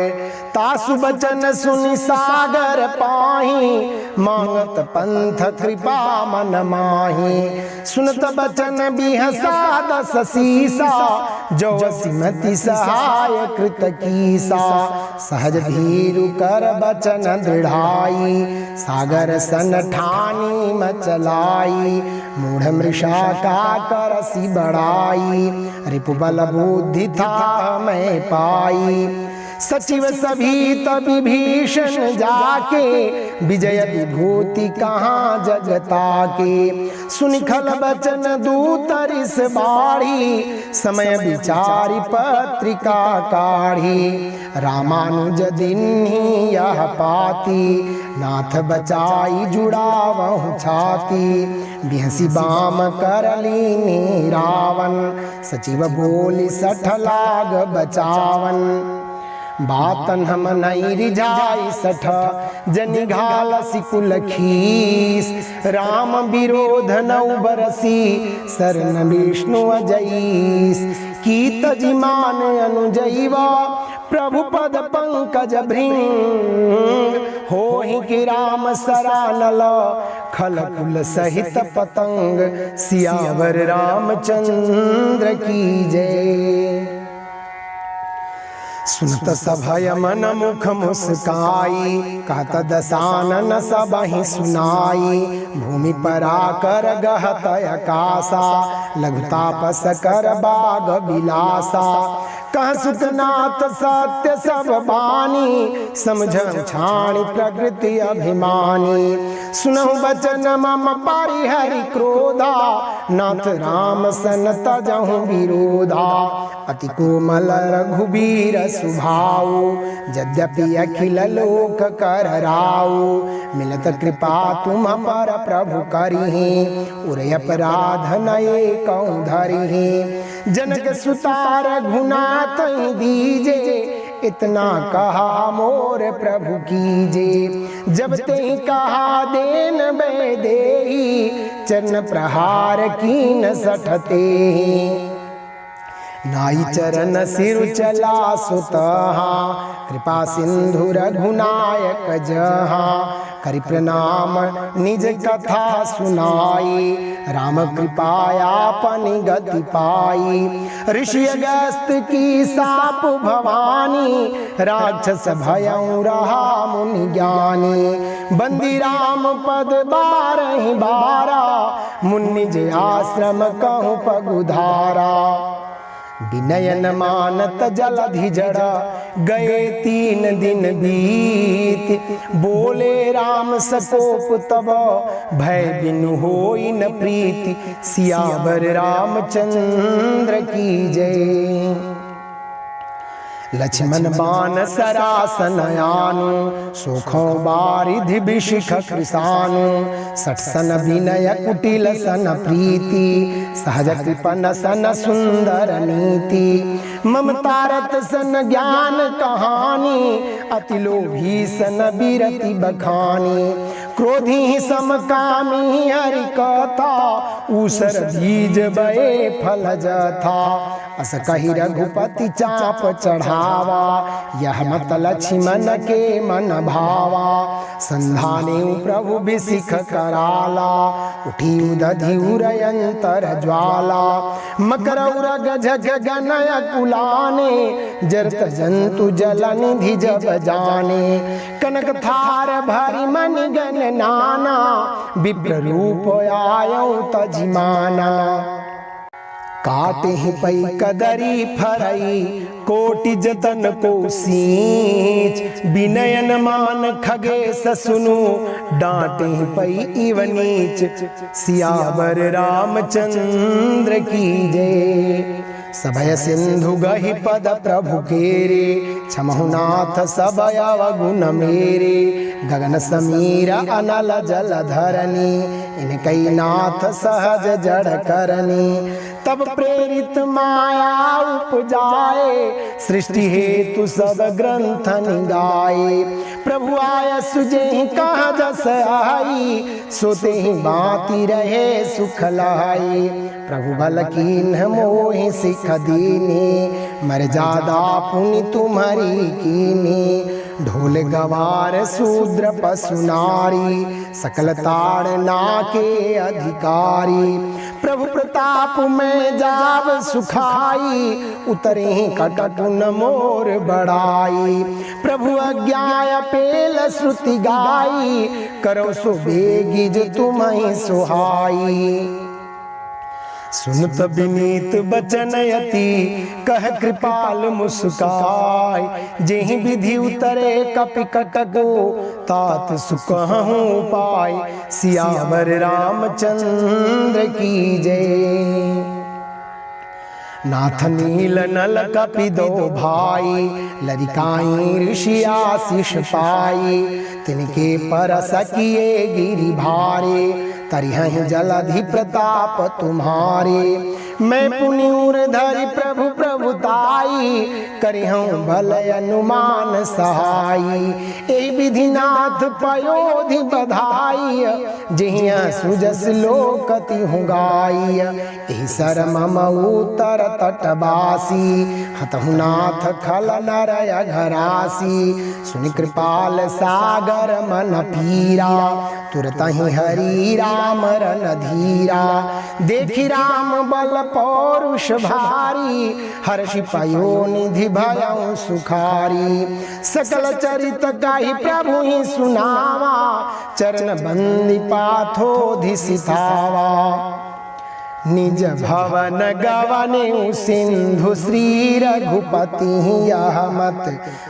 Speaker 2: तासु बचन सुनि सागर पाहि, मांगत पंथ कृपा मन माहि। सुनत बचन बिहसा 10 सीसा, जो सिमति सहाय कृत कीसा। सहज भीरु कर बचन दृढ़ाई, सागर सन ठानी मचलाई। मूढ़ मृषा का करसी बढ़ाई, रिपु बल बुद्धि था मैं पाई। सचिव सभी तब विभीषण जाके, विजय विभूति कहाँ जगता के। सुनि खल बचन दूतरिस बाढ़ी, समय विचारि पत्रिका काढ़ी। रामानुज दिन्हि यह पाती, नाथ बचाई जुड़ावहु छाती। बिहसी बाम करलीनि रावण, सचिव बोली सठ लाग बचावन। बातन हम नहीं रिझाई सठ, जनि घालसी कुल खीस। राम विरोध नौ बरसी, शरण विष्णु अजईस। कीत जिमान अनुजैवा, प्रभु पद पंकज भृंग। होहि कि राम सरानल, खल कुल सहित पतंग। सियावर रामचंद्र की जय। सुनत सभय मन मुख मुस्काई, कहत दसानन सबहि सुनाई। भूमि पर आकर गहत आकाशा, लघुतापस कर बाग बिलासा। कह सुखनाथ सत्य सब बानी, समझ छाणी प्रकृति अभिमानी। सुनहु बचन मम परिहरि क्रोधा, नाथ राम सन तजहु विरोधा। अति कोमल रघुबीर सुभाऊ, यद्यपि अखिल लोक कर राऊ। मिलत कृपा तुम पर प्रभु करिहि, उरै अपराध नये कौं धरिहि। जनक सुता रघुनाथ दीजे, इतना कहा मोर प्रभु कीजे। जब ते कहा देन बै देहि, चरण प्रहार कीन सठते। नाई चरण सिर चला सुतहा, कृपा सिंधु रघुनायक जहा। करि प्रणाम निज कथा सुनाई, राम कृपायापन गति पाई। ऋषि अगस्त की साप भवानी, राक्षस भयं रहा मुनि ज्ञानी। बंदी राम पद बारहि बारा, मुनि जे आश्रम कहूँ पगुधारा। विनयन मानत जलधि जड़ा, गए 3 दिन बीत। बोले राम सकोप तब, भय बिनु होई न प्रीति। सियावर रामचंद्र की जय। लक्ष्मण बान सरासन आनु, सुखों बारिधि बिशिख कृसानु। सठ सन विनय कुटिल सन प्रीति, सहज कृपन सन सुंदर नीति। ममतारत सन ज्ञान कहानी, अति लोभी सन बिरति बखानी। क्रोधी समकामी हरि कथा, ऊसर बीज बए फल जथा। अस कहि रघुपति चाप चढ़ावा, यह मत लक्ष्मण के मन भावा। संधाने प्रभु बिसिख कराला, उठी उदधि उरयंतर ज्वाला। मकरौरग झग गनय कुलाने, जरत जंतु जल निधि जब जाने। कनक थार भरि मणि गण नाना, विप्र रूप आयौ तजिमाना। काटे ही पई कदरी फरई, कोटि जतन को सींच। विनयन मान खगेश सुनु, डांटे ही पई इव नीच। सियावर रामचंद्र की जय। सभय सिंधु गहि पद प्रभु केरे, छमहुनाथ सबय अवगुण मेरे। गगन समीर अनल जल धरनी, इनकई नाथ सहज जड़ करनी। तब प्रेरित माया उपजाए, सृष्टि हेतु सब ग्रंथ गाए। प्रभु आय सुजेहि कहा जस आई, सोते ही बाती रहे सुख लाई। प्रभु बल कीन्ह मोहि सिख दीनी, मर्यादा पुनि तुम्हारी कीनी। ढोल गवार शूद्र पशु नारी, सकल ताड़ना के अधिकारी। प्रभु प्रताप में जाव सुखाई, उतरे कटकुन मोर बड़ाई। प्रभु अज्ञाय पेल श्रुति गाई, करो सो बेगिज तुम्हें सुहाई। सुनत विनीत बचन यति, कह कृपाल मुस्काय। जेहि विधि उतरे कपि कटको, तात सुकहु पाय। सियावर रामचंद्र की जय। नाथ नील नल कपि दो भाई, लरिकाई ऋषि आशीष पाई। तिनके परस किए गिरि भारे, तरिहं जलधि प्रताप तुम्हारे। मैं पुण्यूर धरि प्रभु प्रभुताई, करिहं भल अनुमान सहाई। ए विधिनाथ पयोधि बधाई, जिहिया सुजस लोकति हूँ गाई। एहि सर मम उत्तर तटवासी, हतहु नाथ खल नरय घरासी सुनि कृपाल सागर मन पीरा तुरत ही हरि राम रन धीरा देखी राम बल पौरुष भारी हर्षि पयो निधि भयउ सुखारी सकल चरित गाहि प्रभु ही सुनावा चरण बंदी पाथोधि सिथावा निज भवन गवने सिंधु श्री रघुपति यह मत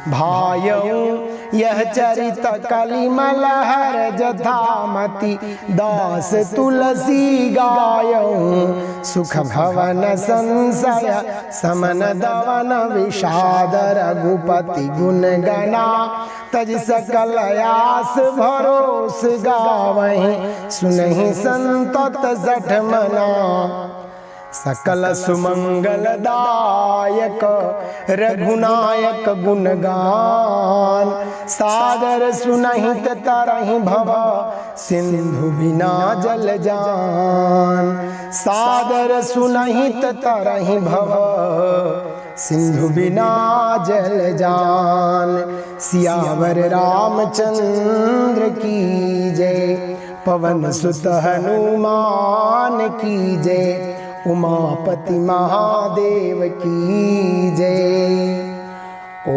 Speaker 2: भायऊ यह चरित कलिमल हर जथामति दास तुलसी गायऊ सुख भवन संशय समन दवन विषाद रघुपति गुण गना तज सकल आस भरोस गावहीं सुनहि संतत जठ मना सकल सुमंगल दायक रघुनायक गुणगान सादर सुनहित तरहि भव सिंधु बिना जल जान सादर सुनहित तरहि भव सिंधु बिना जल जान सियावर रामचंद्र की जय पवन सुत हनुमान की जय उमापति महादेव की जय। ओ